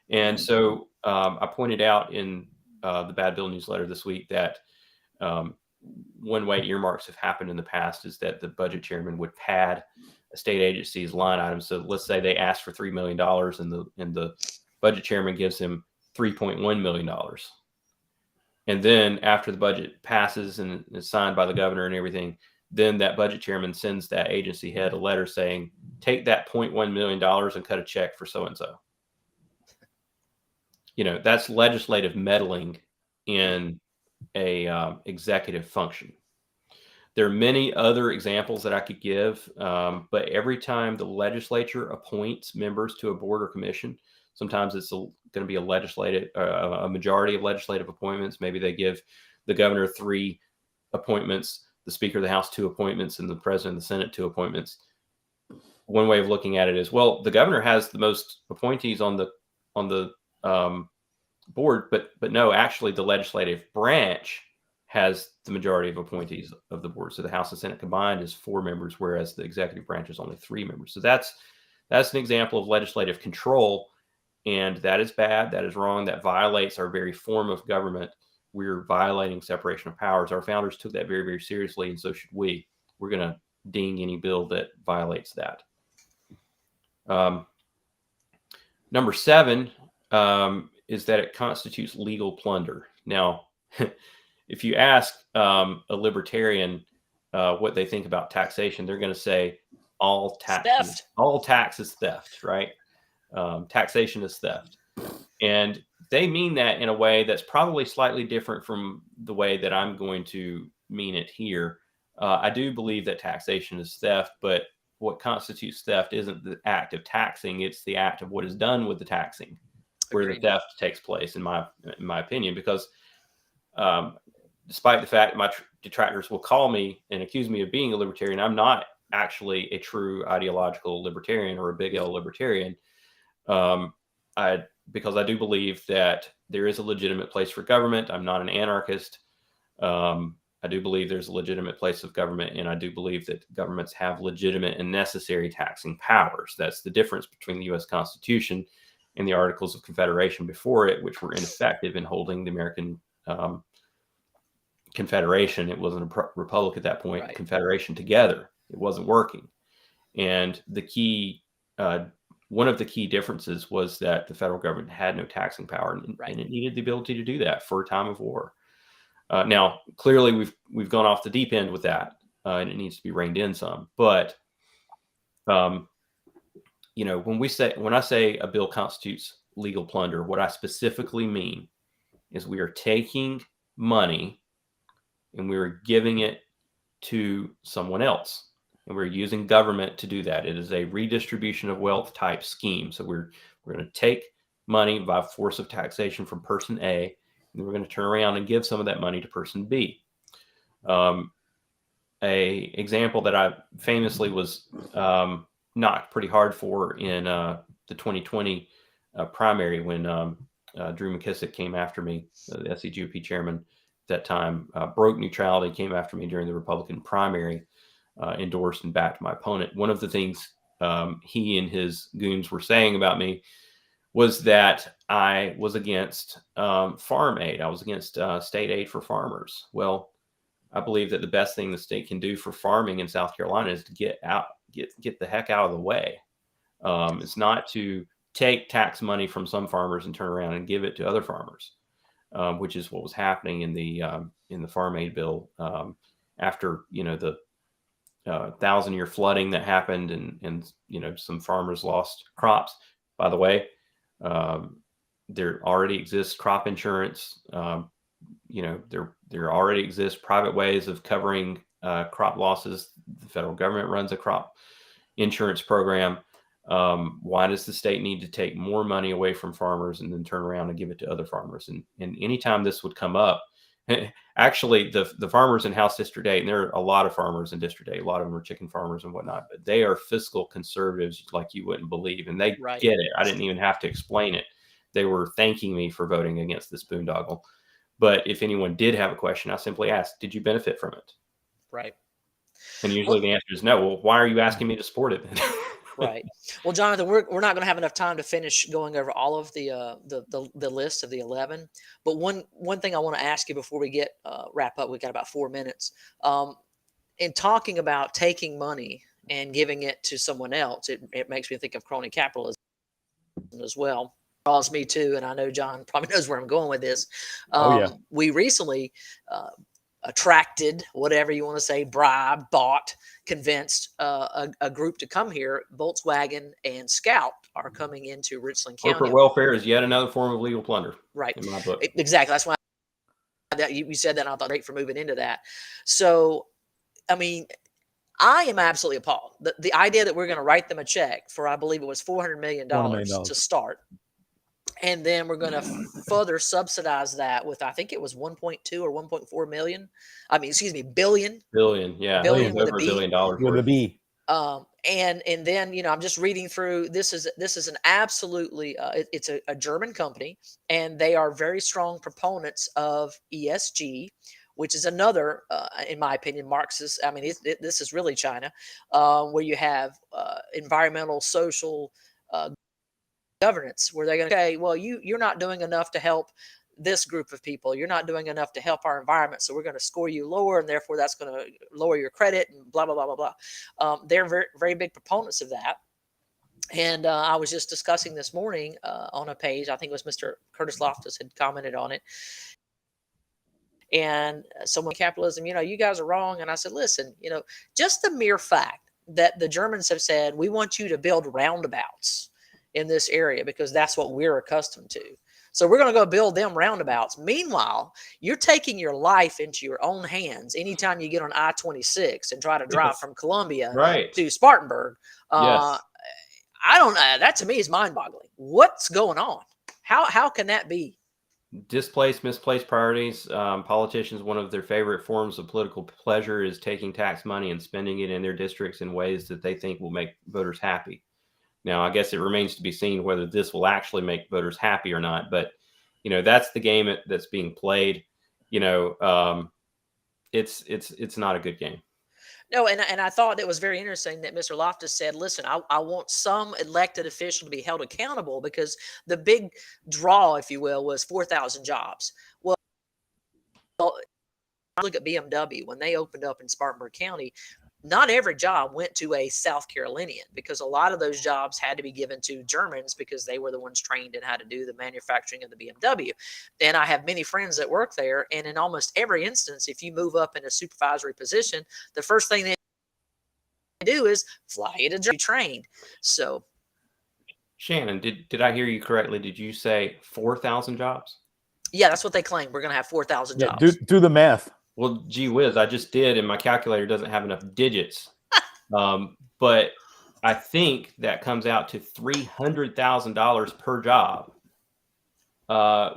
And so I pointed out in the Bad Bill newsletter this week that one way earmarks have happened in the past is that the budget chairman would pad a state agency's line item. So let's say they ask for $3 million and the budget chairman gives him $3.1 million. And then after the budget passes and is signed by the governor and everything, then that budget chairman sends that agency head a letter saying, take that $0.1 million and cut a check for so-and-so. That's legislative meddling in a executive function. There are many other examples that I could give, but every time the legislature appoints members to a board or commission, sometimes it's going to be a majority of legislative appointments. Maybe they give the governor 3 appointments, the Speaker of the House 2 appointments, and the President of the Senate 2 appointments. One way of looking at it is, well, the governor has the most appointees on the board, but no, actually the legislative branch has the majority of appointees of the board. So the House and Senate combined is 4 members, whereas the executive branch is only 3 members. So that's an example of legislative control, and that is bad. That is wrong. That violates our very form of government. We're violating separation of powers. Our founders took that very, very seriously, and so should we. We're going to ding any bill that violates that. Number 7 is that it constitutes legal plunder. Now, if you ask a libertarian what they think about taxation, they're going to say all tax is theft, right? Taxation is theft. And they mean that in a way that's probably slightly different from the way that I'm going to mean it here. I do believe that taxation is theft, but what constitutes theft isn't the act of taxing, it's the act of what is done with the taxing, where the theft takes place, in my opinion, because despite the fact that my detractors will call me and accuse me of being a libertarian, I'm not actually a true ideological libertarian or a big L libertarian, because I do believe that there is a legitimate place for government. I'm not an anarchist. I do believe there's a legitimate place of government, and I do believe that governments have legitimate and necessary taxing powers. That's the difference between the U.S. Constitution and the Articles of Confederation before it, which were ineffective in holding the American Confederation. It wasn't a republic at that point, Right. Confederation together. It wasn't working. And the key, one of the key differences was that the federal government had no taxing power, and it needed the ability to do that for a time of war. Now, clearly, we've gone off the deep end with that, and it needs to be reined in some. But you know, when I say a bill constitutes legal plunder, what I specifically mean is we are taking money and we are giving it to someone else, and we're using government to do that. It is a redistribution of wealth type scheme. So we're going to take money by force of taxation from person A, and we're going to turn around and give some of that money to person B. A example that I famously was knocked pretty hard for in the 2020 primary when Drew McKissick came after me, the SCGOP chairman at that time, broke neutrality, came after me during the Republican primary, endorsed and backed my opponent. One of the things he and his goons were saying about me was that I was against farm aid. I was against state aid for farmers. Well, I believe that the best thing the state can do for farming in South Carolina is to get the heck out of the way. It's not to take tax money from some farmers and turn around and give it to other farmers, which is what was happening in the farm aid bill after, you know, the 1,000-year flooding that happened, and you know, some farmers lost crops. By the way, there already exists crop insurance. You know, there already exists private ways of covering crop losses. The federal government runs a crop insurance program. Why does the state need to take more money away from farmers and then turn around and give it to other farmers? And anytime this would come up, actually the farmers in House District 8, and there are a lot of farmers in District 8, a lot of them are chicken farmers and whatnot, but they are fiscal conservatives like you wouldn't believe. And they get it. I didn't even have to explain it. They were thanking me for voting against this boondoggle. But if anyone did have a question, I simply asked, did you benefit from it? Right. And usually the answer is no. Well, why are you asking me to support it? Right. Well, Jonathan, we're not going to have enough time to finish going over all of the list of the 11. But one thing I want to ask you before we wrap up, we've got about 4 minutes. In talking about taking money and giving it to someone else, it makes me think of crony capitalism as well. Draws me too, and I know John probably knows where I'm going with this. We recently attracted, whatever you want to say, bribed, bought, convinced a group to come here. Volkswagen and Scout are coming into Richland County. Corporate welfare is yet another form of legal plunder. Right. In my book. Exactly. That's why you said that, and I thought great for moving into that. So, I mean, I am absolutely appalled. The idea that we're going to write them a check for, I believe it was $400 million to start. And then we're going to further subsidize that with, I think it was 1.2 or 1.4 million. I mean, excuse me, billion. Billion, yeah. Billion with over a B. $1 billion. With a B. And then, you know, I'm just reading through, this is an absolutely, it's a German company, and they are very strong proponents of ESG, which is another, in my opinion, Marxist. I mean, this is really China, where you have environmental, social, governance, where they're going to say, well, you're not doing enough to help this group of people. You're not doing enough to help our environment. So we're going to score you lower, and therefore that's going to lower your credit and blah, blah, blah, blah, blah. They're very, very big proponents of that. And I was just discussing this morning on a page, I think it was Mr. Curtis Loftus had commented on it. And someone, capitalism, you know, you guys are wrong. And I said, listen, you know, just the mere fact that the Germans have said, we want you to build roundabouts in this area because that's what we're accustomed to. So we're going to go build them roundabouts. Meanwhile, you're taking your life into your own hands anytime you get on I-26 and try to drive from Columbia to Spartanburg. Yes. I don't know. That to me is mind-boggling. What's going on? How can that be? Misplaced priorities. Politicians, one of their favorite forms of political pleasure is taking tax money and spending it in their districts in ways that they think will make voters happy. Now, I guess it remains to be seen whether this will actually make voters happy or not. But, you know, that's the game that's being played. You know, it's not a good game. No, and I thought it was very interesting that Mr. Loftus said, "Listen, I want some elected official to be held accountable because the big draw, if you will, was 4,000 jobs." Well, look at BMW when they opened up in Spartanburg County. Not every job went to a South Carolinian because a lot of those jobs had to be given to Germans because they were the ones trained in how to do the manufacturing of the BMW. And I have many friends that work there. And in almost every instance, if you move up in a supervisory position, the first thing they do is fly you to Germany trained. So, Shannon, did I hear you correctly? Did you say 4,000 jobs? yeah, that's what they claim. We're going to have 4,000 Yeah, jobs. do the math. Well, gee whiz, I just did, and my calculator doesn't have enough digits. But I think that comes out to $300,000 per job.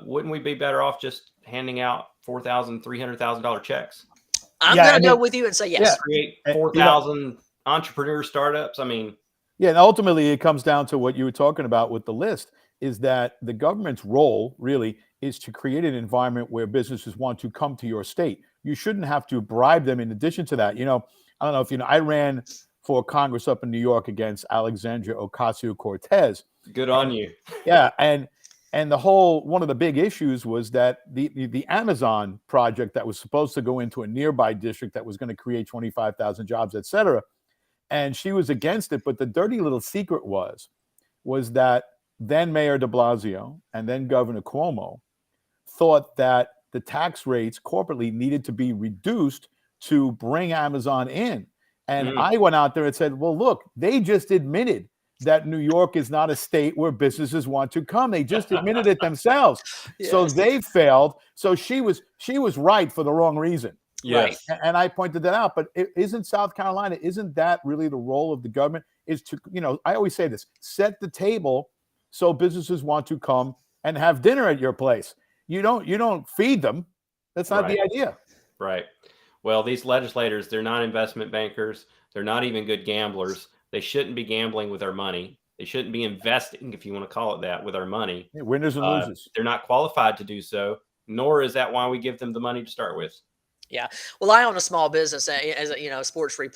Wouldn't we be better off just handing out $4,000, $300,000 checks? I'm going to go with you and say yes. Create 4,000 entrepreneur startups. I mean, yeah, and ultimately it comes down to what you were talking about with the list, is that the government's role really is to create an environment where businesses want to come to your state. You shouldn't have to bribe them. In addition to that, I don't know if I ran for Congress up in New York against Alexandria Ocasio-Cortez. Good on you. Yeah, and the whole, one of the big issues was that the Amazon project that was supposed to go into a nearby district that was going to create 25,000 jobs, et cetera, and she was against it. But the dirty little secret was that then Mayor de Blasio and then Governor Cuomo thought that the tax rates corporately needed to be reduced to bring Amazon in. And I went out there and said, well, look, they just admitted that New York is not a state where businesses want to come. They just admitted it themselves. Yes. So they failed. So she was right for the wrong reason. Yes. Right. And I pointed that out. But isn't South Carolina, isn't that really the role of the government? Is to, I always say this, set the table so businesses want to come and have dinner at your place. You don't feed them. That's not the idea. Right. Well, these legislators, they're not investment bankers. They're not even good gamblers. They shouldn't be gambling with our money. They shouldn't be investing, if you want to call it that, with our money. Yeah, winners and losers. They're not qualified to do so, nor is that why we give them the money to start with. Yeah. Well, I own a small business as a sports free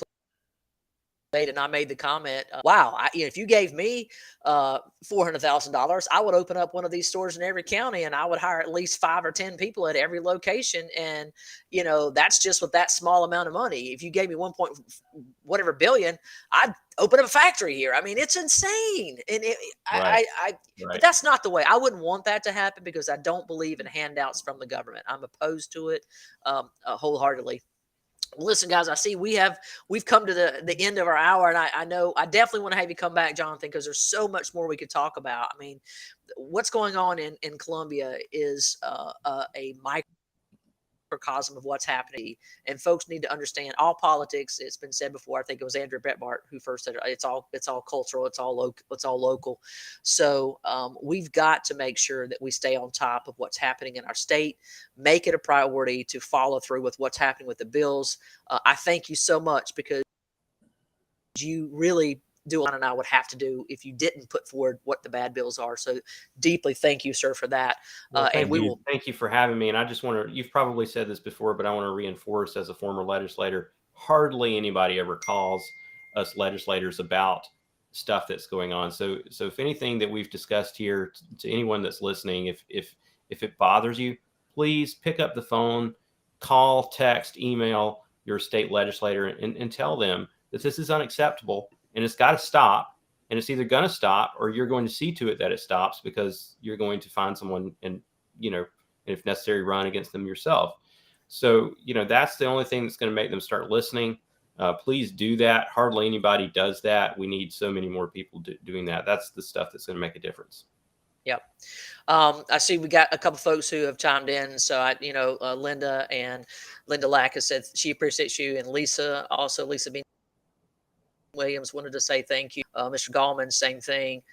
and I made the comment, wow, if you gave me $400,000, I would open up one of these stores in every county and I would hire at least 5 or 10 people at every location. And, that's just with that small amount of money. If you gave me whatever billion, I'd open up a factory here. I mean, it's insane. And but that's not the way. I wouldn't want that to happen because I don't believe in handouts from the government. I'm opposed to it wholeheartedly. Listen, guys, I see we've come to the end of our hour, and I know I definitely want to have you come back, Jonathan, because there's so much more we could talk about. I mean, what's going on in Columbia is a microcosm of what's happening, and folks need to understand all politics. It's been said before. I think it was Andrew Breitbart who first said it's all cultural, it's all local. So we've got to make sure that we stay on top of what's happening in our state, make it a priority to follow through with what's happening with the bills. I thank you so much because you really do what I would have to do if you didn't put forward what the bad bills are. So deeply thank you, sir, for that. Well, thank you for having me. And I just want to, you've probably said this before, but I want to reinforce as a former legislator, hardly anybody ever calls us legislators about stuff that's going on. So if anything that we've discussed here to anyone that's listening, if it bothers you, please pick up the phone, call, text, email your state legislator and tell them that this is unacceptable. And it's got to stop, and it's either going to stop or you're going to see to it that it stops because you're going to find someone and, if necessary, run against them yourself. So, that's the only thing that's going to make them start listening. Please do that. Hardly anybody does that. We need so many more people doing that. That's the stuff that's going to make a difference. Yep. I see we got a couple folks who have chimed in. So, Linda Lack has said she appreciates you, and Lisa Bean Williams wanted to say thank you. Mr. Gallman, same thing.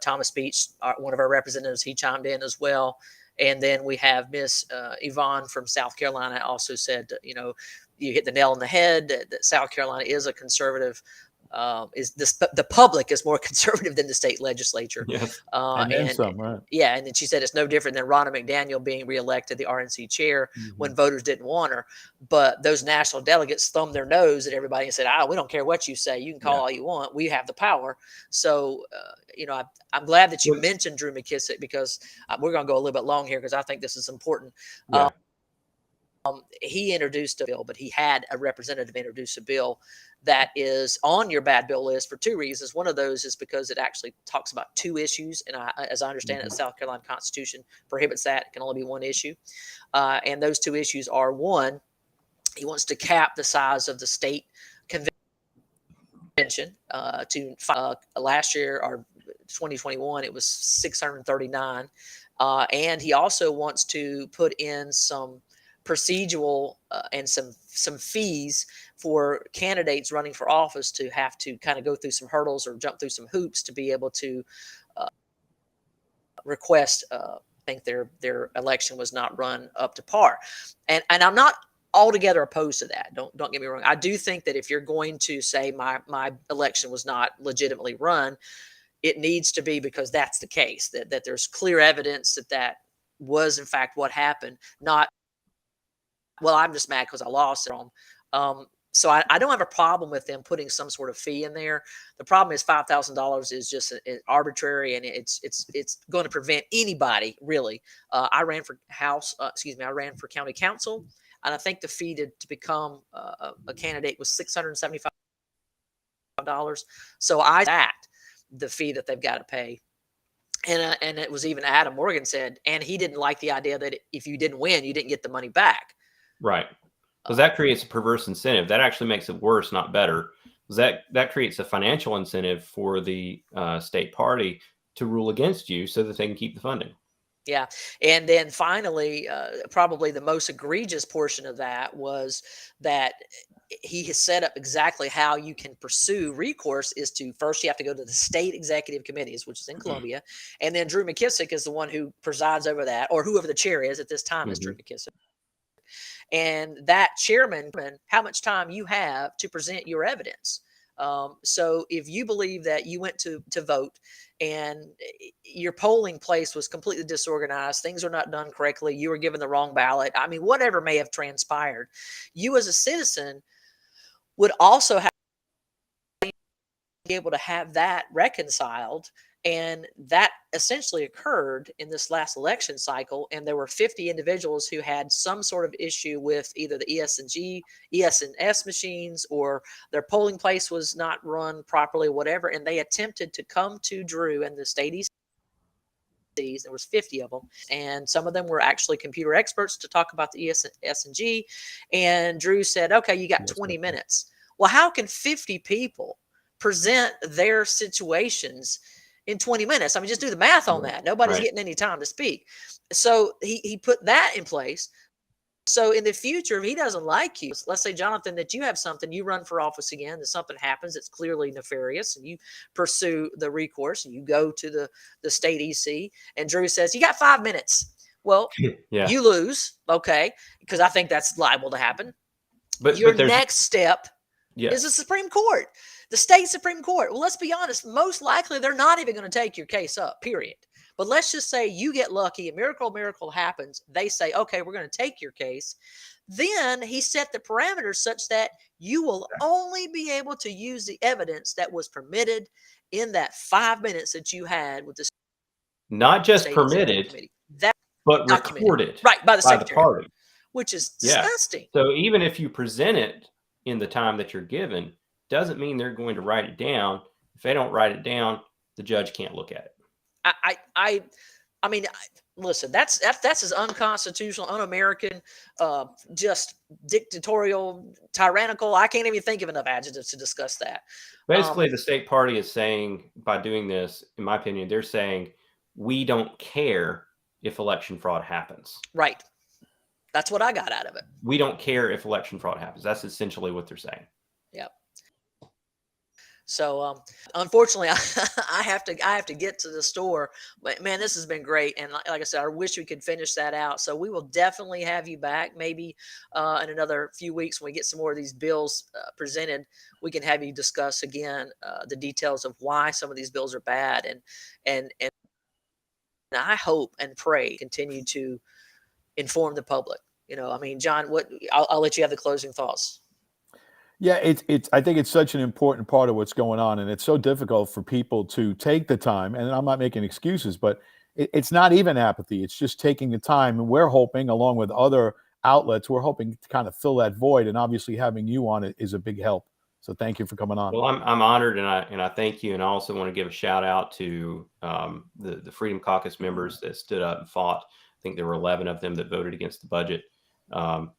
Thomas Beach, one of our representatives, he chimed in as well. And then we have Miss Yvonne from South Carolina also said, you hit the nail on the head that South Carolina is a conservative is this the public is more conservative than the state legislature. Yes. And then some, right? Yeah, and then she said it's no different than Ronna McDaniel being reelected the RNC chair when voters didn't want her. But those national delegates thumbed their nose at everybody and said, we don't care what you say. You can call all you want. We have the power. So, I'm glad that you mentioned Drew McKissick, because we're going to go a little bit long here because I think this is important. Yeah. He introduced a bill, but he had a representative introduce a bill that is on your bad bill list for two reasons. One of those is because it actually talks about two issues. And as I understand it, the South Carolina Constitution prohibits that. It can only be one issue. And those two issues are, one, he wants to cap the size of the state convention to last year, or 2021, it was 639. And he also wants to put in some procedural and some fees for candidates running for office to have to kind of go through some hurdles or jump through some hoops to be able to request think their election was not run up to par. And I'm not altogether opposed to that. Don't get me wrong. I do think that if you're going to say my election was not legitimately run, it needs to be because that's the case, that there's clear evidence that was in fact what happened, not, well, I'm just mad because I lost it. So I don't have a problem with them putting some sort of fee in there. The problem is $5,000 is just arbitrary, and it's going to prevent anybody really. I ran for I ran for county council, and I think the fee to become a candidate was $675. So the fee that they've got to pay. And it was even Adam Morgan said, and he didn't like the idea that if you didn't win, you didn't get the money back. Right. Because that creates a perverse incentive. That actually makes it worse, not better. That creates a financial incentive for the state party to rule against you so that they can keep the funding. Yeah. And then finally, probably the most egregious portion of that was that he has set up exactly how you can pursue recourse is to first you have to go to the state executive committees, which is in Columbia. And then Drew McKissick is the one who presides over that, or whoever the chair is at this time is Drew McKissick. And that chairman, how much time you have to present your evidence. So if you believe that you went to vote and your polling place was completely disorganized, things are not done correctly, you were given the wrong ballot, I mean, whatever may have transpired, you as a citizen would also have to be able to have that reconciled. And that essentially occurred in this last election cycle. And there were 50 individuals who had some sort of issue with either the ES&S machines, or their polling place was not run properly, whatever. And they attempted to come to Drew and the state ECs. There was 50 of them. And some of them were actually computer experts to talk about the ES&G. And Drew said, okay, you got 20 minutes. Well, how can 50 people present their situations in 20 minutes? I mean, just do the math on that. Nobody's getting any time to speak. So he put that in place. So in the future, if he doesn't like you, let's say, Jonathan, that you have something, you run for office again, that something happens that's clearly nefarious, and you pursue the recourse and you go to the state EC, and Drew says, you got 5 minutes. Well, you lose. Okay. Because I think that's liable to happen. But your next step is the Supreme Court. The state Supreme Court. Well, let's be honest. Most likely, they're not even going to take your case up, period. But let's just say you get lucky, a miracle happens. They say, okay, we're going to take your case. Then he set the parameters such that you will only be able to use the evidence that was permitted in that 5 minutes that you had with the not just permitted, but recorded by the secretary, party, which is disgusting. So even if you present it in the time that you're given, doesn't mean they're going to write it down. If they don't write it down, the judge can't look at it. I mean, listen, that's as unconstitutional, un-American, just dictatorial, tyrannical. I can't even think of enough adjectives to discuss that. Basically, the state party is saying, by doing this, in my opinion, they're saying, we don't care if election fraud happens. Right. That's what I got out of it. We don't care if election fraud happens. That's essentially what they're saying. Yep. So unfortunately, I have to get to the store. But man, this has been great, and like I said, I wish we could finish that out. So we will definitely have you back, maybe in another few weeks when we get some more of these bills presented. We can have you discuss again the details of why some of these bills are bad, and I hope and pray continue to inform the public. I mean, John, what I'll let you have the closing thoughts. Yeah, it's I think it's such an important part of what's going on, and it's so difficult for people to take the time. And I'm not making excuses, but it's not even apathy. It's just taking the time, and we're hoping, along with other outlets, we're hoping to kind of fill that void. And obviously, having you on it is a big help. So thank you for coming on. Well, I'm honored, and I thank you, and I also want to give a shout out to the Freedom Caucus members that stood up and fought. I think there were 11 of them that voted against the budget.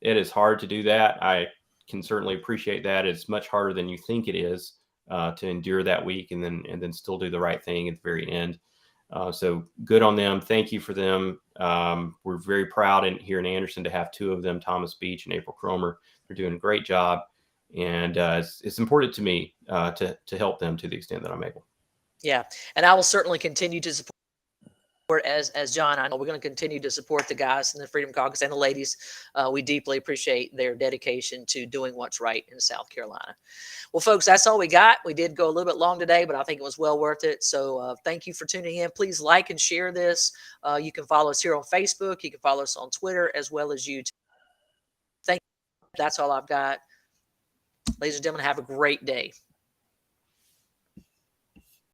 It is hard to do that. I can certainly appreciate that. It's much harder than you think it is to endure that week and then still do the right thing at the very end. So good on them. Thank you for them. We're very proud here in Anderson to have two of them, Thomas Beach and April Cromer. They're doing a great job. And it's important to me to help them to the extent that I'm able. Yeah, and I will certainly continue to support as John. I know we're going to continue to support the guys in the Freedom Caucus and the ladies. We deeply appreciate their dedication to doing what's right in South Carolina. Well, folks, that's all we got. We did go a little bit long today, but I think it was well worth it. So thank you for tuning in. Please like and share this. You can follow us here on Facebook. You can follow us on Twitter as well as YouTube. Thank you. That's all I've got. Ladies and gentlemen, have a great day.